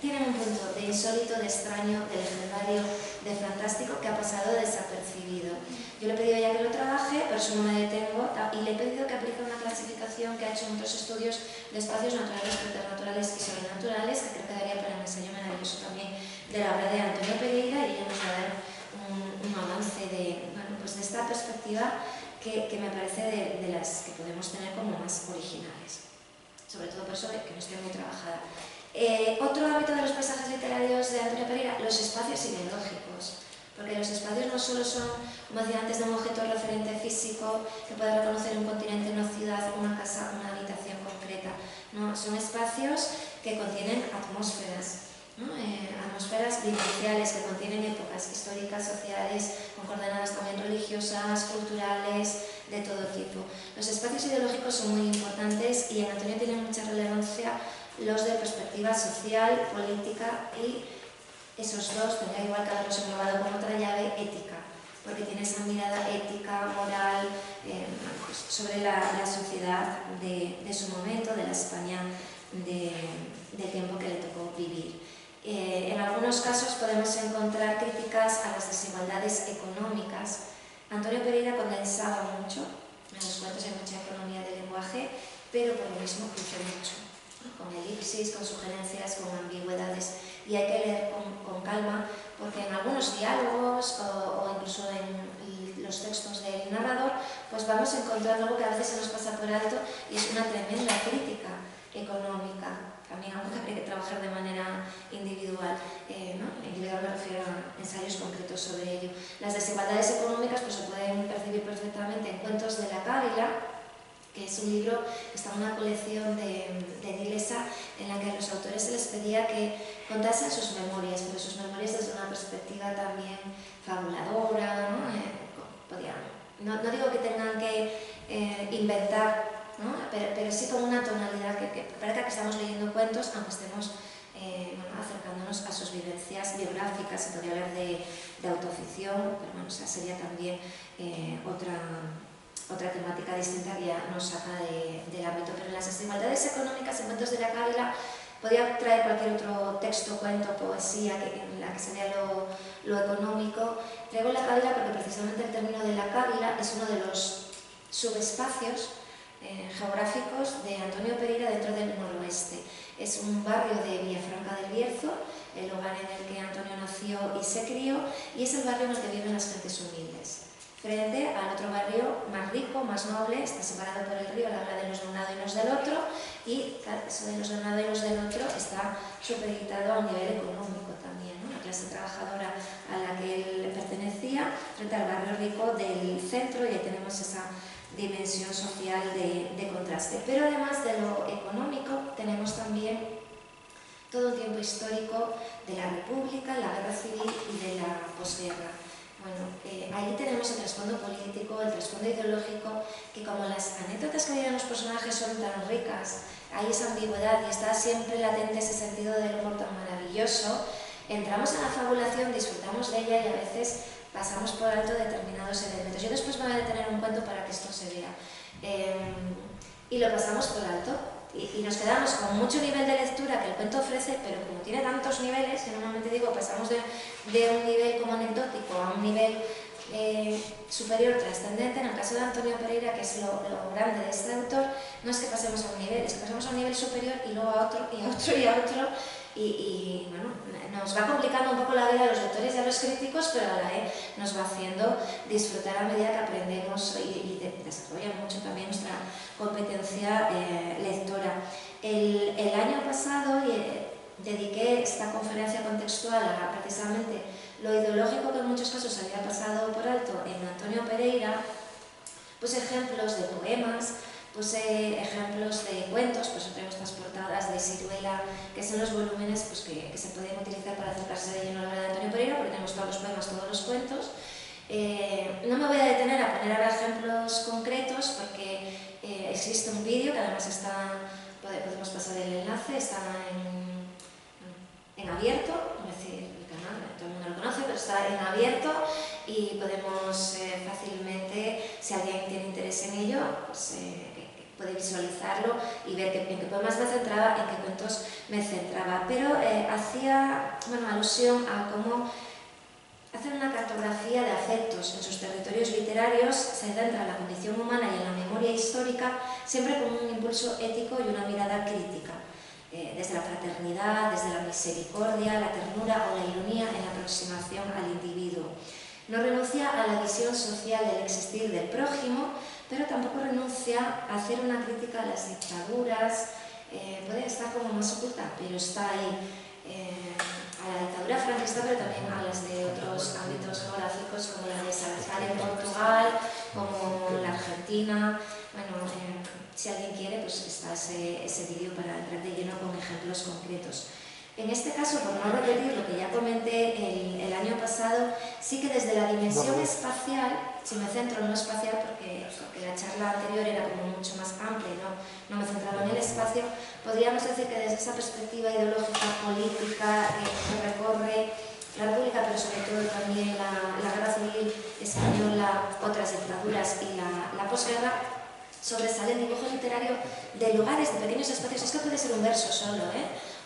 [SPEAKER 1] tienen un punto de insólito, de extraño, de legendario, de fantástico, que ha pasado desapercibido. Yo le he pedido ya que lo trabaje, pero eso no me detengo, y le he pedido que aplique una clasificación que ha hecho en otros estudios de espacios naturales, preternaturales y sobrenaturales, que creo que daría para un ensayo maravilloso también de la obra de Antonio Pereira, y ella nos va a dar un avance de, bueno, pues de esta perspectiva que me parece de las que podemos tener como más originales. Sobre todo por eso que no esté muy trabajada. Otro ámbito de los paisajes literarios de Antonio Pereira, los espacios ideológicos. Porque los espacios no solo son, como decía antes, de un objeto referente físico que puede reconocer un continente, una ciudad, una casa, una habitación concreta. No, son espacios que contienen atmósferas, ¿no? Atmósferas vivenciales que contienen épocas históricas, sociales, con coordenadas también religiosas, culturales, de todo tipo. Los espacios ideológicos son muy importantes y en Antonio tienen mucha relevancia los de perspectiva social, política y esos dos, tendría igual cada uno englobado con otra llave, ética, porque tiene esa mirada ética, moral, pues sobre la sociedad de su momento, de la España del tiempo que le tocó vivir. En algunos casos podemos encontrar críticas a las desigualdades económicas. Antonio Pereira condensaba mucho, en los cuentos hay mucha economía del lenguaje, pero por lo mismo cruce mucho, ¿no? Con elipsis, con sugerencias, con ambigüedades, y hay que leer con calma, porque en algunos diálogos o incluso en los textos del narrador, pues vamos encontrando algo que a veces se nos pasa por alto y es una tremenda crítica económica. También algo que habría que trabajar de manera individual, ¿no? Individual me refiero a ensayos concretos sobre ello. Las desigualdades económicas pues, se pueden percibir perfectamente en Cuentos de la Cávila, que es un libro que está en una colección de Dilesa, en la que a los autores se les pedía que contasen sus memorias, pero sus memorias desde una perspectiva también fabuladora, ¿no? No digo que tengan que inventar, ¿no? pero sí con una tonalidad que parezca que estamos leyendo cuentos, aunque estemos acercándonos a sus vivencias biográficas. Se podría hablar de autoficción, pero bueno, esa sería también otra temática distinta que ya nos saca del ámbito. Pero en las desigualdades económicas, en Cuentos de la Cávila, podría traer cualquier otro texto, cuento, poesía en la que se vea lo económico. Traigo la Cávila porque precisamente el término de la Cávila es uno de los subespacios geográficos de Antonio Pereira dentro del noroeste. Es un barrio de Villafranca del Bierzo, el lugar en el que Antonio nació y se crió, y es el barrio en el que viven las gentes humildes. Frente al otro barrio más rico, más noble, está separado por el río, la habla de los de un lado y los del otro, y eso de los de un lado y los del otro está supeditado a un nivel económico también, ¿no? La clase trabajadora a la que él pertenecía, frente al barrio rico del centro, y ahí tenemos esa dimensión social de contraste. Pero además de lo económico, tenemos también todo un tiempo histórico de la República, la Guerra Civil y de la posguerra. Bueno, ahí tenemos el trasfondo político, el trasfondo ideológico, que como las anécdotas que viven los personajes son tan ricas, hay esa ambigüedad y está siempre latente ese sentido del humor tan maravilloso, entramos en la fabulación, disfrutamos de ella y a veces pasamos por alto determinados elementos. Yo después me voy a detener un cuento para que esto se vea. Y lo pasamos por alto. Y nos quedamos con mucho nivel de lectura que el cuento ofrece, pero como tiene tantos niveles, que normalmente digo, pasamos de un nivel como anecdótico a un nivel superior, trascendente. En el caso de Antonio Pereira, que es lo grande de este autor, no es que pasemos a un nivel, es que pasamos a un nivel superior y luego a otro, y a otro, y a otro, y bueno, nos va complicando un poco la vida a los lectores y a los críticos, pero a la vez nos va haciendo disfrutar a medida que aprendemos y desarrolla mucho también nuestra competencia lectora. El año pasado dediqué esta conferencia contextual a precisamente lo ideológico que en muchos casos había pasado por alto en Antonio Pereira, pues ejemplos de poemas, pues ejemplos de cuentos, pues tenemos estas portadas de Siruela, que son los volúmenes pues, que se pueden utilizar para acercarse de lleno a la obra de Antonio Pereira, porque tenemos todos los poemas, todos los cuentos. No me voy a detener a poner ahora ejemplos concretos, porque existe un vídeo que además está, podemos pasar el enlace, está en abierto, es decir, el canal, todo el mundo lo conoce, pero está en abierto y podemos fácilmente, si alguien tiene interés en ello, pues, puede visualizarlo y ver en qué poemas me centraba, en qué cuentos me centraba. Pero hacía alusión a cómo hacer una cartografía de afectos en sus territorios literarios se centra en la condición humana y en la memoria histórica, siempre con un impulso ético y una mirada crítica. Desde la fraternidad, desde la misericordia, la ternura o la ironía en la aproximación al individuo. No renuncia a la visión social del existir del prójimo, pero tampoco renuncia a hacer una crítica a las dictaduras, puede estar como más oculta, pero está ahí, a la dictadura franquista, pero también a las de otros ámbitos geográficos, como la de Salazar en Portugal, como la Argentina. Bueno, si alguien quiere, pues está ese vídeo para entrar de lleno con ejemplos concretos. En este caso, por no repetir lo que ya comenté el año pasado, sí que desde la dimensión espacial, si me centro en lo espacial, porque la charla anterior era como mucho más amplia y no me centraba en el espacio, podríamos decir que desde esa perspectiva ideológica, política, que recorre la República, pero sobre todo también la Guerra Civil Española, otras dictaduras y la posguerra, sobresale el dibujo literario de lugares, de pequeños espacios. Es que puede ser un verso solo,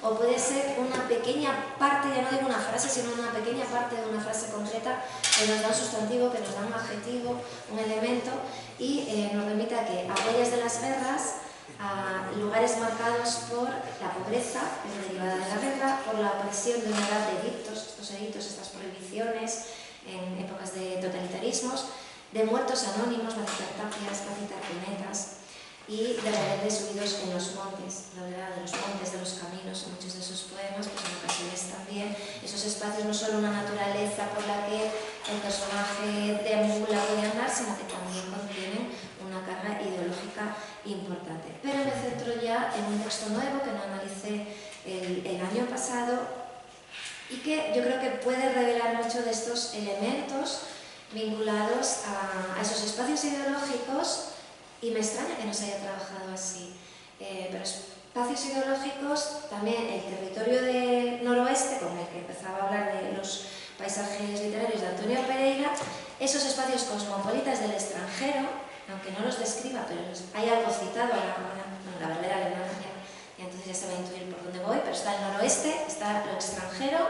[SPEAKER 1] o puede ser una pequeña parte, ya no digo una frase, sino una pequeña parte de una frase concreta que nos da un sustantivo, que nos da un adjetivo, un elemento, y nos remite a que a huellas de las guerras, a lugares marcados por la pobreza derivada de la guerra, por la opresión de una edad de edictos, estos edictos, estas prohibiciones en épocas de totalitarismos, de muertos anónimos, va a citar Tapias, va a citar Cunetas, y de rebeldes subidos en los montes, la verdad, de los montes, de los caminos, en muchos de sus poemas, pues en ocasiones también esos espacios no solo una naturaleza por la que el personaje deambula puede andar, sino que también contienen una carga ideológica importante. Pero me centro ya en un texto nuevo que no analicé el año pasado y que yo creo que puede revelar mucho de estos elementos vinculados a esos espacios ideológicos, y me extraña que no se haya trabajado así. Pero espacios ideológicos, también el territorio del noroeste, con el que empezaba a hablar de los paisajes literarios de Antonio Pereira, esos espacios cosmopolitas del extranjero, aunque no los describa, pero hay algo citado la Barbera alemana, y entonces ya se va a intuir por dónde voy, pero está el noroeste, está lo extranjero,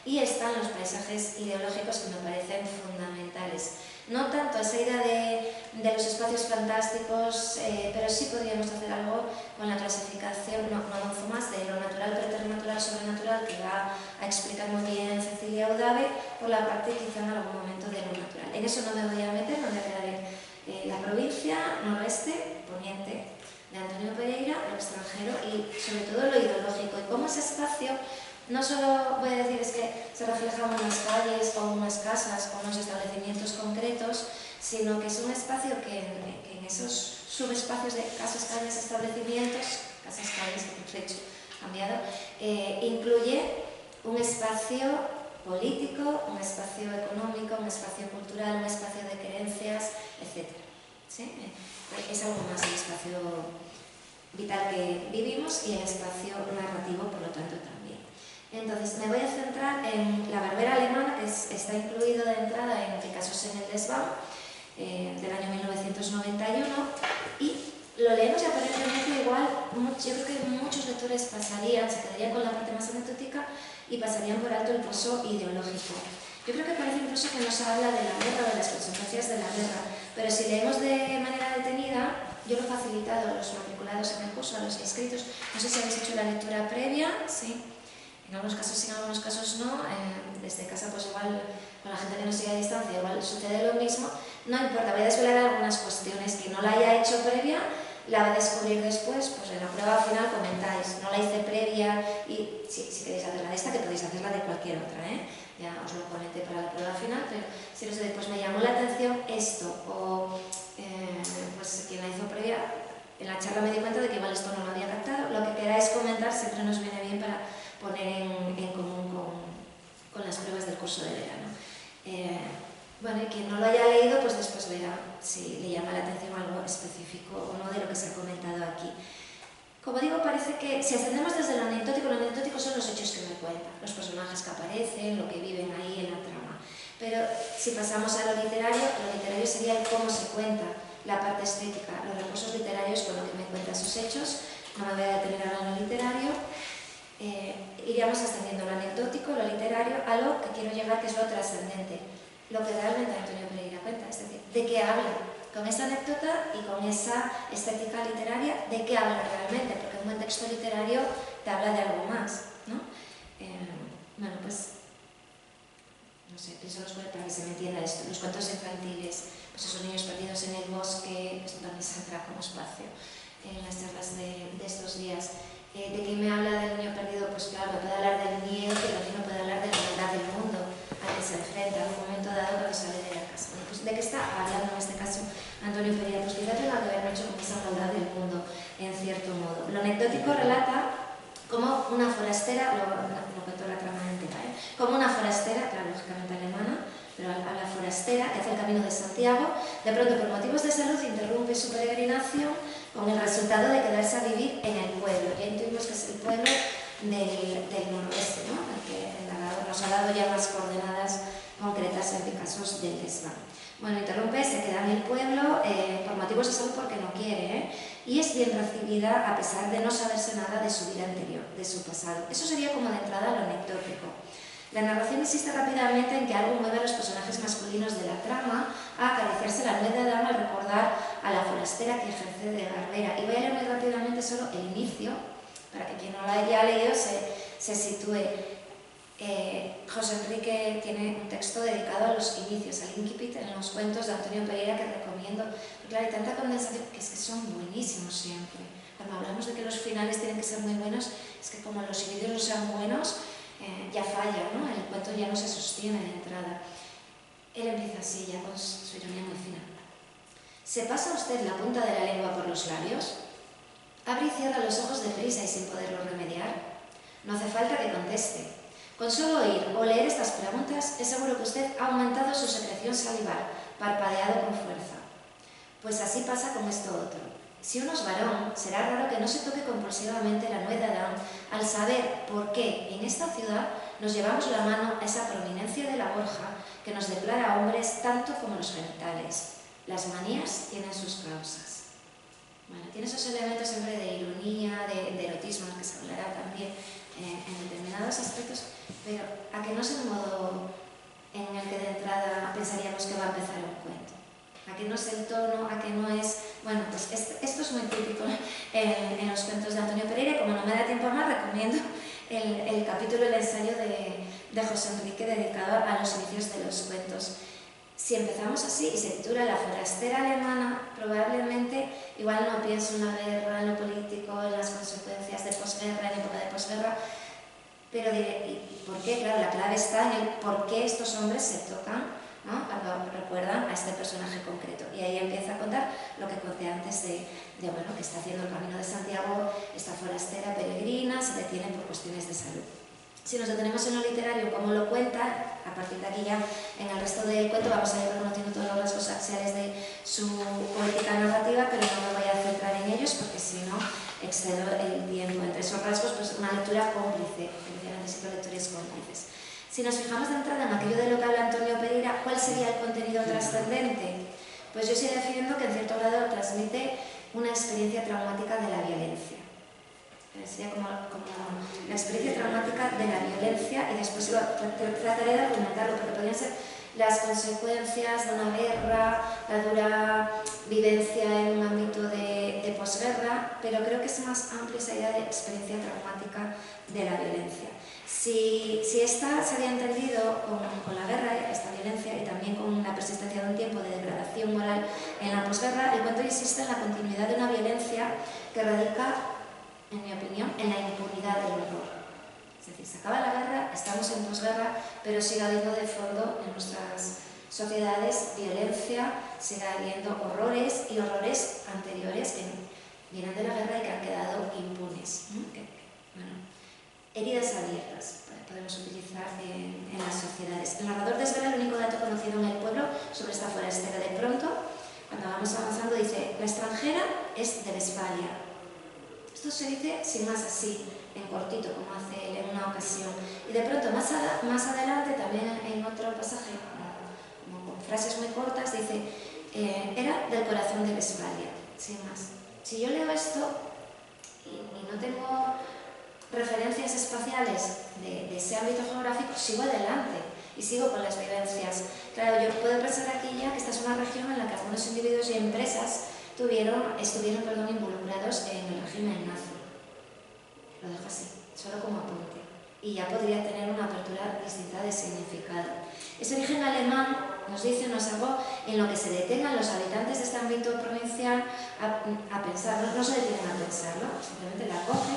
[SPEAKER 1] y están los paisajes ideológicos que me parecen fundamentales. No tanto esa idea de los espacios fantásticos, pero sí podríamos hacer algo con la clasificación, no avanzo más, de lo natural, preternatural, sobrenatural, que va a explicar muy bien Cecilia Udave, por la parte quizá en algún momento de lo natural. En eso no me voy a meter, me voy a quedar en la provincia, noroeste, poniente de Antonio Pereira, lo extranjero y sobre todo lo ideológico, y cómo ese espacio no solo voy a decir es que se reflejan unas calles o unas casas o unos establecimientos concretos, sino que es un espacio que en esos subespacios de casas, calles, establecimientos, casas, calles, que por hecho cambiado, incluye un espacio político, un espacio económico, un espacio cultural, un espacio de creencias, etc. ¿Sí? Es algo más el espacio vital que vivimos y el espacio narrativo, por lo tanto, también. Entonces, me voy a centrar en la Barbera alemana, que está incluido de entrada en Casos en el desván, del año 1991, y lo leemos y aparentemente igual, yo creo que muchos lectores pasarían, se quedarían con la parte más anecdótica y pasarían por alto el pozo ideológico. Yo creo que parece incluso que nos habla de la guerra, de las consecuencias de la guerra, pero si leemos de manera detenida, yo lo he facilitado a los matriculados en el curso, a los inscritos, no sé si habéis hecho la lectura previa, sí. En algunos casos sí, en algunos casos no, desde casa pues igual con la gente que nos sigue a distancia igual sucede lo mismo, no importa, voy a desvelar algunas cuestiones que no la haya hecho previa, la va a descubrir después, pues en la prueba final comentáis, no la hice previa y si queréis hacerla de esta, que podéis hacerla de cualquier otra, ya os lo comenté para la prueba final, pero si no sé, pues me llamó la atención esto, o pues quien la hizo previa, en la charla me di cuenta de que igual esto no lo había captado. Lo que queráis comentar siempre nos viene bien para poner en común con las pruebas del curso de verano. Bueno, y quien no lo haya leído, pues después verá si le llama la atención algo específico o no de lo que se ha comentado aquí. Como digo, parece que si ascendemos desde lo anecdótico son los hechos que me cuentan, los personajes que aparecen, lo que viven ahí en la trama. Pero si pasamos a lo literario sería el cómo se cuenta, la parte estética, los recursos literarios con lo que me cuentan sus hechos. No me voy a detener ahora en lo literario. Iríamos ascendiendo lo anecdótico, lo literario, a lo que quiero llegar, que es lo trascendente, lo que realmente Antonio Pereira cuenta, es decir, de qué habla. Con esa anécdota y con esa estética literaria, ¿de qué habla realmente? Porque un buen texto literario te habla de algo más, ¿no? Bueno, pues, no sé, pienso para que se me entienda esto. Los cuentos infantiles, pues esos niños perdidos en el bosque, esto también saldrá como espacio en las charlas de estos días. ¿De qué me habla del niño perdido? Pues claro, me puede hablar del miedo, pero también me puede hablar de la maldad del mundo al que se enfrenta en un momento dado cuando sale de la casa. Bueno, pues ¿de qué está hablando en este caso Antonio Pereira? Pues quizá tenga que ver mucho con esa maldad del mundo, en cierto modo. Lo anecdótico relata como una forastera, lo cuento la trama entera, como una forastera, claro, lógicamente alemana, pero a la forastera que hace el camino de Santiago, de pronto por motivos de salud interrumpe su peregrinación con el resultado de quedarse a vivir en el pueblo. Ya intuimos que es el pueblo del noroeste, ¿no? El que nos ha dado ya más coordenadas concretas en casos del desván. Bueno, interrumpe, se queda en el pueblo por motivos de salud porque no quiere, y es bien recibida a pesar de no saberse nada de su vida anterior, de su pasado. Eso sería como de entrada lo anecdótico. La narración insiste rápidamente en que algo mueve a los personajes masculinos de la trama a acariciarse la nuez de Adán al recordar a la forastera que ejerce de barbera. Y voy a leer muy rápidamente solo el inicio, para que quien no lo haya leído se sitúe. José Enrique tiene un texto dedicado a los inicios, al incipit en los cuentos de Antonio Pereira que recomiendo. Porque claro, hay tanta condensación que es que son buenísimos siempre. Cuando hablamos de que los finales tienen que ser muy buenos, es que como los inicios no sean buenos, ya falla, ¿no? El cuento ya no se sostiene de entrada. Él empieza así, ya con su ironía muy fina. ¿Se pasa usted la punta de la lengua por los labios? Abre y cierra los ojos deprisa y sin poderlo remediar. No hace falta que conteste. Con solo oír o leer estas preguntas, es seguro que usted ha aumentado su secreción salival, parpadeado con fuerza. Pues así pasa con esto otro. Si uno es varón, será raro que no se toque compulsivamente la nuez de Adán al saber por qué en esta ciudad nos llevamos la mano a esa prominencia de la Borja que nos declara hombres tanto como los genitales. Las manías tienen sus causas. Bueno, tiene esos elementos siempre de ironía, de erotismo, que se hablará también en determinados aspectos, pero a que no es el modo en el que de entrada pensaríamos que va a empezar un cuento. A que no es el tono, a que no es... Bueno, pues esto es muy típico en los cuentos de Antonio Pereira. Como no me da tiempo más, recomiendo el capítulo, el ensayo de José Enrique dedicado a los inicios de los cuentos. Si empezamos así y se titula La forastera alemana, probablemente igual no pienso en la guerra, en lo político, en las consecuencias de posguerra, en época de posguerra, pero diré, ¿y por qué? Claro, la clave está en el por qué estos hombres se tocan, ¿no? Cuando recuerdan a este personaje concreto. Y ahí empieza a contar lo que conté antes de bueno, que está haciendo el camino de Santiago, esta forastera peregrina, se detiene por cuestiones de salud. Si nos detenemos en lo literario, como lo cuenta, a partir de aquí ya en el resto del cuento vamos a ir reconociendo todos los rasgos axiales de su poética narrativa, pero no me voy a centrar en ellos porque si no excedo el tiempo. Entre esos rasgos, pues una lectura cómplice, porque necesito lectores cómplices. Si nos fijamos de entrada en aquello de lo que habla Antonio Pereira, ¿cuál sería el contenido trascendente? Pues yo estoy definiendo que en cierto grado transmite una experiencia traumática de la violencia. Sería como la experiencia traumática de la violencia, y después trataré de argumentarlo, porque podrían ser las consecuencias de una guerra, la dura vivencia en un ámbito de posguerra, pero creo que es más amplia esa idea de experiencia traumática de la violencia. Si esta se había entendido con la guerra, esta violencia, y también con la persistencia de un tiempo de degradación moral en la posguerra, el cuento insiste en la continuidad de una violencia que radica, en mi opinión, en la impunidad del horror. Es decir, se acaba la guerra, estamos en posguerra, pero sigue habiendo de fondo en nuestras sociedades violencia sigue habiendo horrores y horrores anteriores que vienen de la guerra y que han quedado impunes. Bueno, heridas abiertas podemos utilizar en las sociedades. El narrador desvela el único dato conocido en el pueblo sobre esta forastera. De pronto, cuando vamos avanzando, dice: la extranjera es de Westfalia. Esto se dice sin más así, en cortito, como hace él en una ocasión. Y de pronto, más adelante, también en otro pasaje, como con frases muy cortas, dice: era del corazón de Westfalia, sin más. Si yo leo esto y no tengo referencias espaciales de ese ámbito geográfico, sigo adelante y sigo con las vivencias. Claro, yo puedo pensar aquí ya que esta es una región en la que algunos individuos y empresas estuvieron involucrados en el régimen nazi. Lo dejo así, solo como apunte. Y ya podría tener una apertura distinta de significado. Ese origen alemán, nos dice, no es algo en lo que se detengan los habitantes de este ámbito provincial a pensar, no se detienen a pensarlo, simplemente la cogen.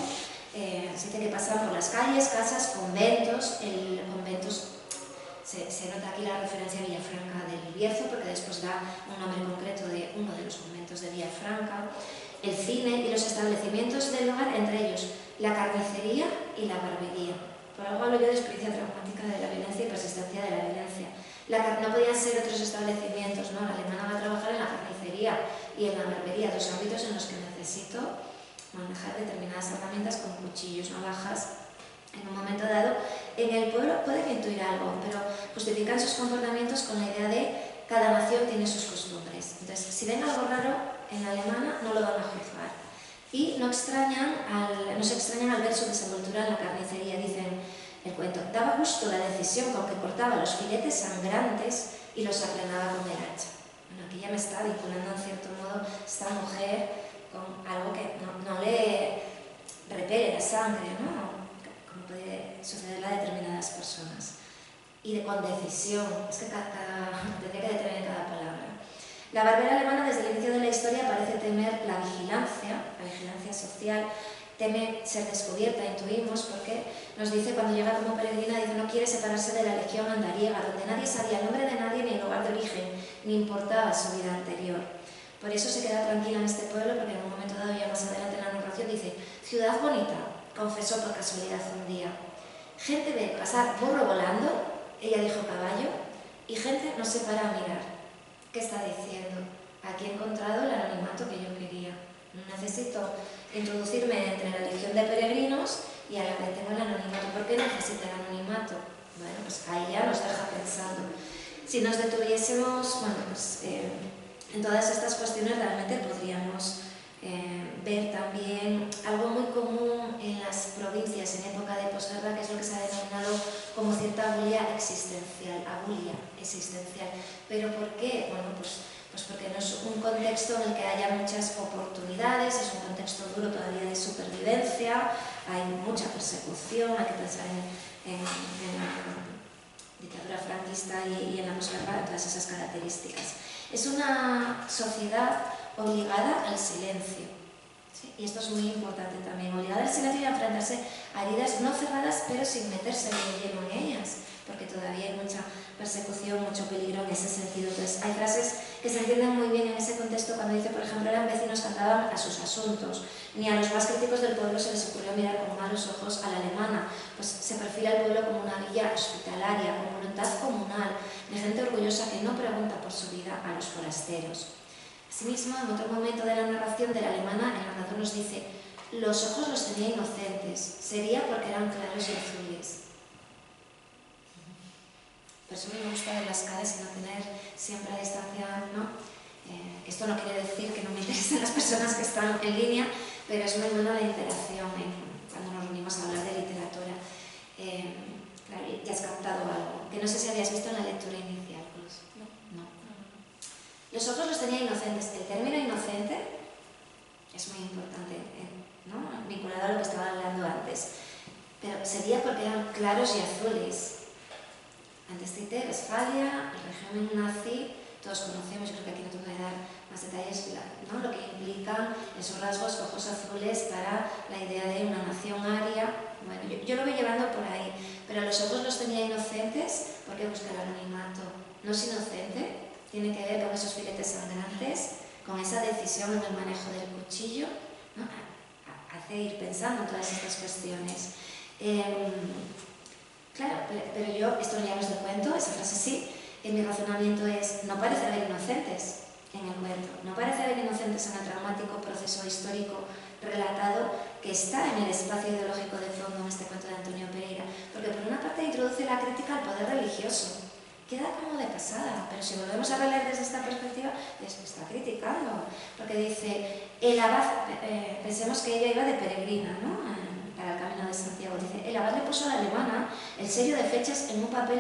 [SPEAKER 1] Así que pasan por las calles, casas, conventos. Conventos, se nota aquí la referencia a Villafranca del Bierzo, porque después da un nombre concreto de uno de los conventos de Villafranca. El cine y los establecimientos del lugar, entre ellos la carnicería y la barbería. Por algo hablo yo de experiencia traumática de la violencia y persistencia de la violencia. No podían ser otros establecimientos, ¿no? La alemana va a trabajar en la carnicería y en la barbería, dos ámbitos en los que necesito manejar determinadas herramientas con cuchillos, navajas. En un momento dado, en el pueblo puede que intuir algo, pero justifican sus comportamientos con la idea de cada nación tiene sus costumbres. Entonces, si ven algo raro en la alemana, no lo van a juzgar. Y no se extrañan al ver su desenvoltura en la carnicería. Dicen el cuento: daba gusto la decisión con que cortaba los filetes sangrantes y los aplanaba con el hacha. Bueno, aquí ya me está vinculando en cierto modo esta mujer con algo que no le repele la sangre, ¿no? Como puede sucederle a determinadas personas. Y con decisión, es que tendría que detener cada palabra. La barbera alemana, desde el inicio de la historia, parece temer la vigilancia social, teme ser descubierta, intuimos, porque nos dice, cuando llega como peregrina, dice: no quiere separarse de la legión andariega, donde nadie sabía el nombre de nadie ni el lugar de origen, ni importaba su vida anterior. Por eso se queda tranquila en este pueblo, porque en un momento dado, ya más adelante en la narración, dice: ciudad bonita, confesó por casualidad un día. Gente ve pasar burro volando, ella dijo caballo, y gente no se para a mirar. ¿Qué está diciendo? Aquí he encontrado el anonimato que yo quería. No necesito introducirme entre la legión de peregrinos y a la que tengo el anonimato. ¿Por qué necesita el anonimato? Bueno, pues ahí ya nos deja pensando. Si nos detuviésemos, bueno, pues en todas estas cuestiones realmente podríamos ver también algo muy común en las provincias en época de posguerra, que es lo que se ha denominado como cierta abulia existencial. ¿Pero por qué? Bueno, pues porque no es un contexto en el que haya muchas oportunidades, es un contexto duro todavía de supervivencia, hay mucha persecución, hay que pensar en la dictadura franquista y en la posguerra, todas esas características. Es una sociedad obligada al silencio, ¿sí? Y esto es muy importante también, obligada al silencio y a enfrentarse a heridas no cerradas, pero sin meterse de lleno en ellas, porque todavía hay mucha persecución, mucho peligro en ese sentido. Entonces, hay frases que se entienden muy bien en ese contexto cuando dice, por ejemplo, eran vecinos que andaban a sus asuntos, ni a los más críticos del pueblo se les ocurrió mirar con malos ojos a la alemana, pues se perfila el pueblo como una villa hospitalaria, con voluntad comunal, de gente orgullosa que no pregunta por su vida a los forasteros. Asimismo, en otro momento de la narración de la alemana, el narrador nos dice: los ojos los tenía inocentes, sería porque eran claros y azules. Por eso me gusta ver las caras y no tener siempre a distancia, ¿no? Esto no quiere decir que no me interesen las personas que están en línea, pero es muy buena la interacción cuando nos reunimos a hablar de literatura. Claro, ya has captado algo, que no sé si habías visto en la lectura inicial. Pues, no. Los ojos los tenía inocentes. El término inocente es muy importante, ¿no? Vinculado a lo que estaba hablando antes. Pero sería porque eran claros y azules. Antes cité Westfalia, el régimen nazi, todos conocemos, yo creo que aquí no tengo que dar más detalles, ¿no? Lo que implican esos rasgos ojos azules para la idea de una nación aria. Bueno, yo lo voy llevando por ahí, pero los ojos los tenía inocentes porque busca el anonimato. No es inocente, tiene que ver con esos filetes sangrantes, con esa decisión en el manejo del cuchillo, ¿no? Hace ir pensando en todas estas cuestiones. Claro, pero yo, esto ya no es de cuento, esa frase sí, mi razonamiento es, no parece haber inocentes en el cuento, no parece haber inocentes en el dramático proceso histórico relatado que está en el espacio ideológico de fondo en este cuento de Antonio Pereira, porque por una parte introduce la crítica al poder religioso, queda como de pasada, pero si volvemos a releer desde esta perspectiva, está criticando, porque dice, el abad, pensemos que ella iba de peregrina, ¿no? Para el Camino de Santiago, dice, el abad le puso a la alemana el sello de fechas en un papel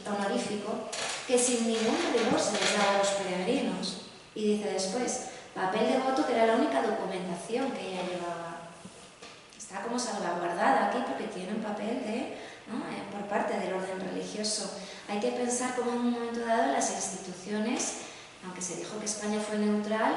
[SPEAKER 1] honorífico que sin ningún rigor se les daba a los peregrinos. Y dice después, papel de voto que era la única documentación que ella llevaba. Está como salvaguardada aquí porque tiene un papel de, ¿no? Por parte del orden religioso. Hay que pensar cómo en un momento dado las instituciones, aunque se dijo que España fue neutral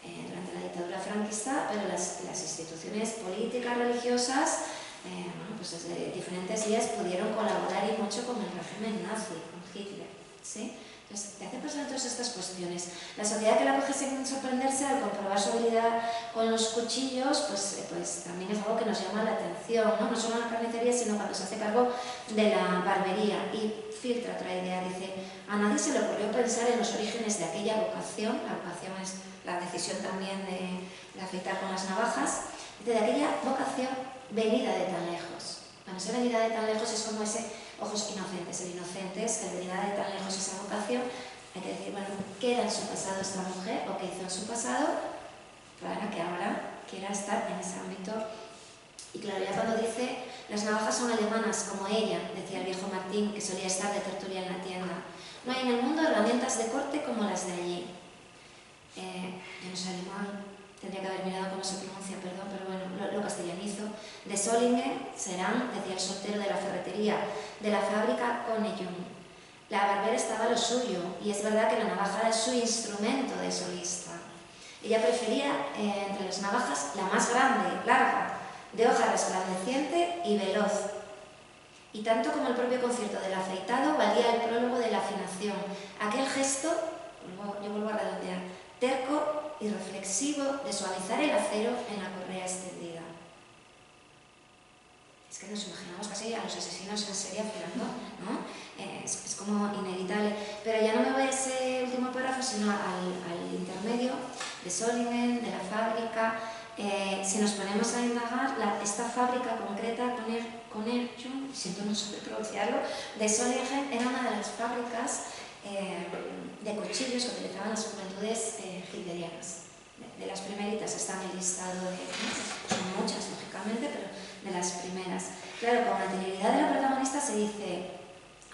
[SPEAKER 1] durante la dictadura franquista, pero las instituciones políticas, religiosas, bueno, pues desde diferentes vías pudieron colaborar y mucho con el régimen nazi, con Hitler, ¿sí? Entonces, te hace pensar en todas estas cuestiones. La sociedad que la coge sin sorprenderse al comprobar su habilidad con los cuchillos, pues también es algo que nos llama la atención, ¿no? No solo en la carnicería, sino cuando se hace cargo de la barbería. Y filtra otra idea, dice, a nadie se le ocurrió pensar en los orígenes de aquella vocación, la vocación es la decisión también de afeitar con las navajas, de aquella vocación venida de tan lejos. Bueno, esa venida de tan lejos es como ese ojos inocentes, el inocente es que venida de tan lejos esa vocación, hay que decir, bueno, ¿qué era en su pasado esta mujer o qué hizo en su pasado para que ahora quiera estar en ese ámbito? Y claro, ya cuando dice, las navajas son alemanas como ella, decía el viejo Martín, que solía estar de tertulia en la tienda, no hay en el mundo herramientas de corte como las de allí. Yo no sé alemán, tendría que haber mirado cómo se pronuncia, perdón, pero bueno, lo castellanizo. De Solingen serán, decía el soltero de la ferretería, de la fábrica Konejum. La barbera estaba a lo suyo, y es verdad que la navaja era su instrumento de solista. Ella prefería, entre las navajas, la más grande, larga, de hoja resplandeciente y veloz. Y tanto como el propio concierto del afeitado valía el prólogo de la afinación, aquel gesto, yo vuelvo a redondear, terco y reflexivo de suavizar el acero en la correa extendida. Es que nos imaginamos casi a los asesinos en serie afilando, ¿no? Es como inevitable. Pero ya no me voy a ese último párrafo, sino al intermedio de Solingen, de la fábrica. Si nos ponemos a indagar, esta fábrica concreta, Konejum, siento no saber pronunciarlo, de Solingen, era una de las fábricas de cuchillos que utilizaban las juventudes hitlerianas. De las primeritas está en el listado de... son muchas, lógicamente, pero de las primeras. Claro, con la anterioridad de la protagonista se dice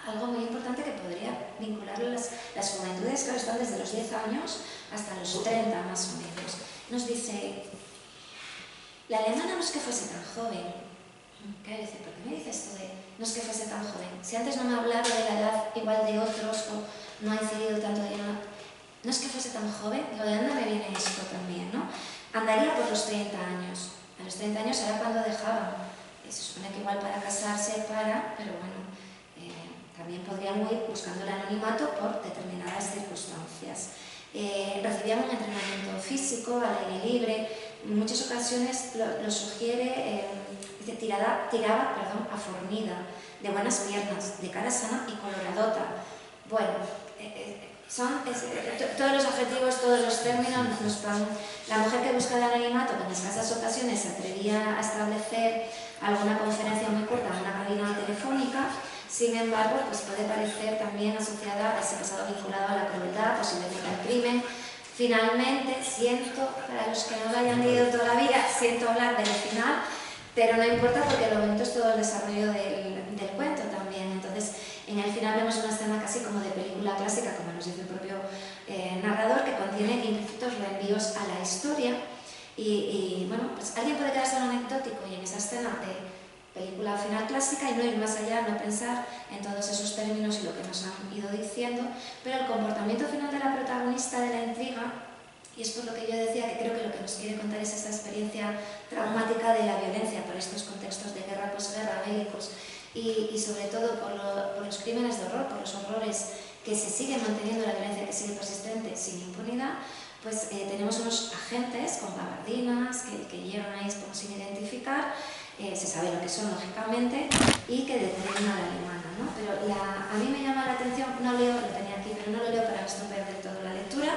[SPEAKER 1] algo muy importante que podría vincularlo a las juventudes que están desde los 10 años hasta los 30 más o menos. Nos dice, la alemana no es que fuese tan joven. Claro, dice, ¿por qué me dice esto de no es que fuese tan joven? Si antes no me hablaba de la edad igual de otros o no ha incidido tanto de no es que fuese tan joven, digo, ¿de dónde me viene esto también, no? Andaría por los 30 años. A los 30 años era cuando dejaban. Se supone que igual para casarse, pero bueno, también podrían ir buscando el anonimato por determinadas circunstancias. Recibían un entrenamiento físico al aire libre, en muchas ocasiones lo sugiere, dice, tiraba a fornida, de buenas piernas, de cara sana y coloradota. Bueno, todos los adjetivos, todos los términos nos van. La mujer que busca el anonimato, que en escasas ocasiones se atrevía a establecer alguna conferencia muy corta en una cabina telefónica, sin embargo, pues puede parecer también asociada a ese pasado vinculado a la crueldad, posiblemente al crimen. Finalmente, para los que no lo hayan leído todavía, siento hablar del final, pero no importa porque lo bonito es todo el desarrollo del cuento también. Entonces, en el final vemos una escena casi como de película clásica, como nos dice el propio narrador, que contiene implícitos reenvíos a la historia. Y bueno, pues alguien puede quedarse en lo anecdótico y en esa escena de película final clásica y no ir más allá, no pensar en todos esos términos y lo que nos han ido diciendo, pero el comportamiento final de la protagonista de la intriga, y es por lo que yo decía que creo que lo que nos quiere contar es esa experiencia traumática de la violencia por estos contextos de guerra, posguerra, bélicos, y sobre todo por los crímenes de horror, por los horrores que se sigue manteniendo la violencia, que sigue persistente sin impunidad, pues tenemos unos agentes con gabardinas que llegan ahí como sin identificar, se sabe lo que son lógicamente, y que detienen a la alemana, ¿no? Pero a mí me llama la atención, no leo, lo tenía aquí, pero no lo leo para no estropear del todo la lectura,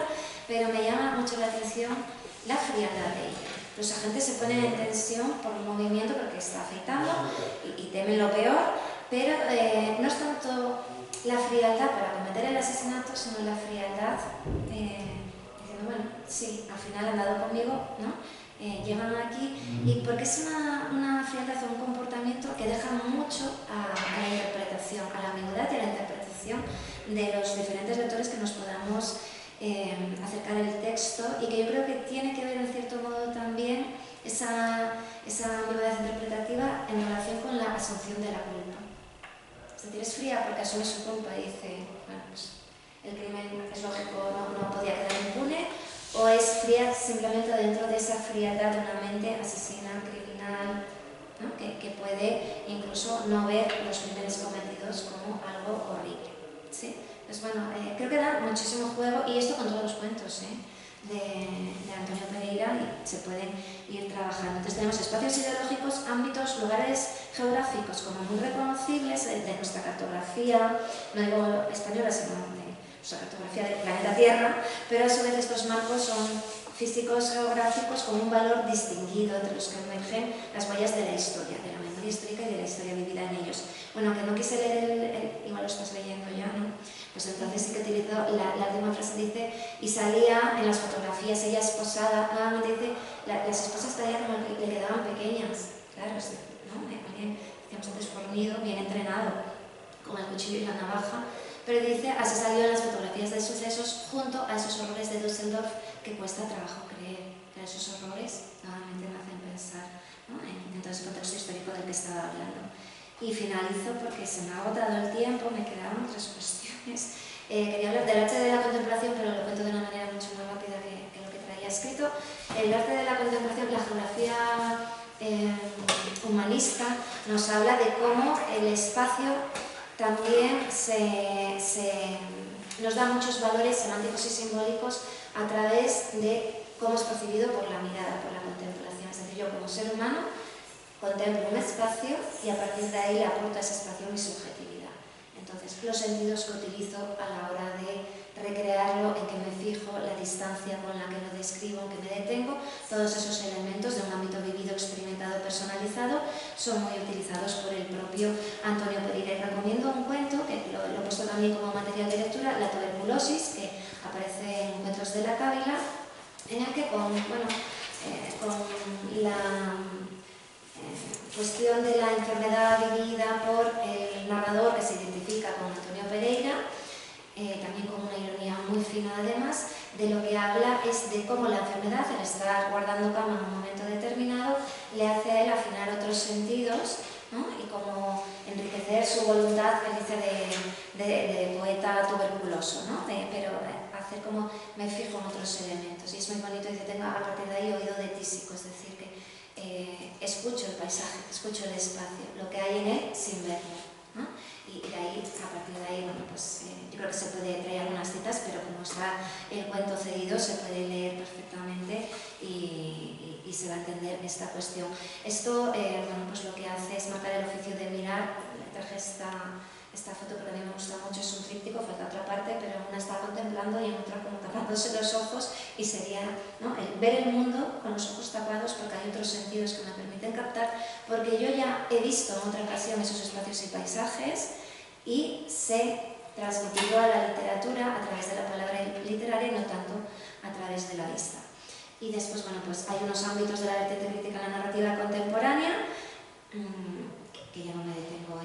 [SPEAKER 1] pero me llama mucho la atención la frialdad de ella. Los agentes se ponen en tensión por un movimiento porque está afeitando y temen lo peor, pero no es tanto la frialdad para cometer el asesinato, sino la frialdad diciendo, bueno, sí, al final han dado conmigo, ¿no? Llegan aquí, y porque es una frialdad o un comportamiento que deja mucho a la interpretación, a la ambigüedad y a la interpretación de los diferentes lectores que nos podamos acercar el texto, y que yo creo que tiene que ver en cierto modo también esa ambigüedad interpretativa en relación con la asunción de la culpa. Es decir, es fría porque asume su culpa y dice, bueno, pues el crimen es lógico, no podía quedar impune, o es fría simplemente dentro de esa frialdad de una mente asesina, criminal, ¿no? que puede incluso no ver los crímenes cometidos como algo horrible, ¿sí? Pues bueno, creo que da muchísimo juego, y esto con todos los cuentos de Antonio Pereira, y se pueden ir trabajando. Entonces tenemos espacios ideológicos, ámbitos, lugares geográficos como muy reconocibles de nuestra cartografía, no digo española, sino de nuestra cartografía del planeta Tierra, pero a su vez estos marcos son físicos geográficos con un valor distinguido entre los que emergen las huellas de la historia, de la memoria histórica y de la historia vivida en ellos. Bueno, que no quise leer igual lo estás leyendo ya, ¿no? Pues entonces sí que utilizo la última frase, dice, y salía en las fotografías, ella esposada, nuevamente dice, las esposas todavía como le quedaban pequeñas, claro, ¿no? Alguien, decíamos antes, fornido, bien entrenado, con el cuchillo y la navaja, pero dice, así salió en las fotografías de sucesos junto a esos horrores de Düsseldorf que cuesta trabajo creer, que esos horrores nuevamente me hacen pensar, ¿no? en todo ese contexto histórico del que estaba hablando. Y finalizo porque se me ha agotado el tiempo, me quedaban otras cuestiones. Quería hablar del arte de la contemplación, pero lo cuento de una manera mucho más rápida que lo que traía escrito. El arte de la contemplación, la geografía humanista, nos habla de cómo el espacio también nos da muchos valores semánticos y simbólicos a través de cómo es percibido por la mirada, por la contemplación. Es decir, yo como ser humano contemplo un espacio y a partir de ahí le aporto a ese espacio mi subjetividad. Entonces, los sentidos que utilizo a la hora de recrearlo, en que me fijo, la distancia con la que lo describo, en que me detengo, todos esos elementos de un ámbito vivido, experimentado, personalizado, son muy utilizados por el propio Antonio Pereira. Y recomiendo un cuento, que lo he puesto también como material de lectura, La tuberculosis, que aparece en Cuentos de la Cávila, en el que con la cuestión de la enfermedad vivida por el narrador, que se identifica con Antonio Pereira, también con una ironía muy fina además, de lo que habla es de cómo la enfermedad, al estar guardando cama en un momento determinado, le hace a él afinar otros sentidos, ¿no? Y como enriquecer su voluntad, que dice de poeta tuberculoso, ¿no? Pero hacer como me fijo en otros elementos, y es muy bonito, dice, tengo a partir de ahí oído de tísico, es decir, que escucho el paisaje, escucho el espacio, lo que hay en él sin verlo, ¿no? Y de ahí, a partir de ahí, bueno, pues yo creo que se puede traer algunas citas, pero como está el cuento cedido, se puede leer perfectamente y se va a entender esta cuestión. Esto, bueno, pues lo que hace es marcar el oficio de mirar. Traje esta foto que a mí me gusta mucho, es un tríptico, falta otra parte, pero una está contemplando y en otra como tapándose los ojos, y sería, ¿no?, el ver el mundo con los ojos tapados, porque hay otros sentidos que me permiten captar, porque yo ya he visto en otra ocasión esos espacios y paisajes y sé transmitirlo a la literatura a través de la palabra literaria y no tanto a través de la vista. Y después, bueno, pues hay unos ámbitos de la vertiente crítica en la narrativa contemporánea, que ya no me detengo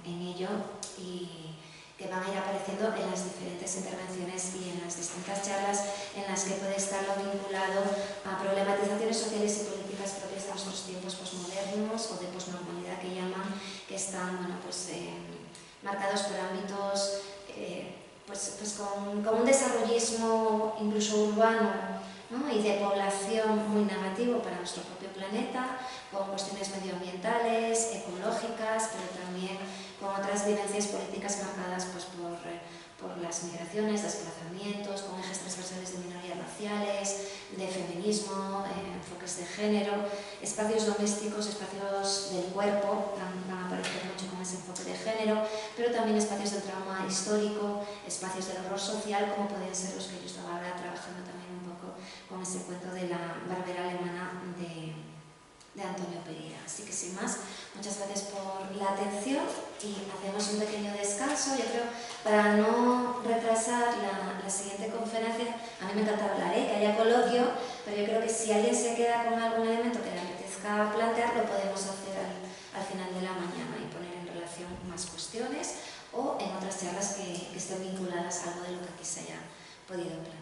[SPEAKER 1] en ello, y que van a ir apareciendo en las diferentes intervenciones y en las distintas charlas en las que puede estarlo vinculado a problematizaciones sociales y políticas propias de nuestros tiempos posmodernos o de posnormalidad, que llaman, que están, bueno, pues, marcados por ámbitos pues con un desarrollismo incluso urbano, ¿no?, y de población muy negativo para nuestro propio planeta, con cuestiones medioambientales, ecológicas, pero también con otras vivencias políticas marcadas pues, por por las migraciones, desplazamientos, con ejes transversales de minorías raciales, de feminismo, enfoques de género, espacios domésticos, espacios del cuerpo, van a aparecer mucho con ese enfoque de género, pero también espacios del trauma histórico, espacios del horror social, como pueden ser los que yo estaba ahora trabajando también un poco con ese cuento de la barbera alemana de Antonio Pereira. Así que sin más, muchas gracias por la atención y hacemos un pequeño descanso. Yo creo, para no retrasar la siguiente conferencia, a mí me encanta hablar, que haya coloquio, pero yo creo que si alguien se queda con algún elemento que le apetezca plantear, lo podemos hacer al final de la mañana y poner en relación más cuestiones o en otras charlas que estén vinculadas a algo de lo que aquí se haya podido plantear.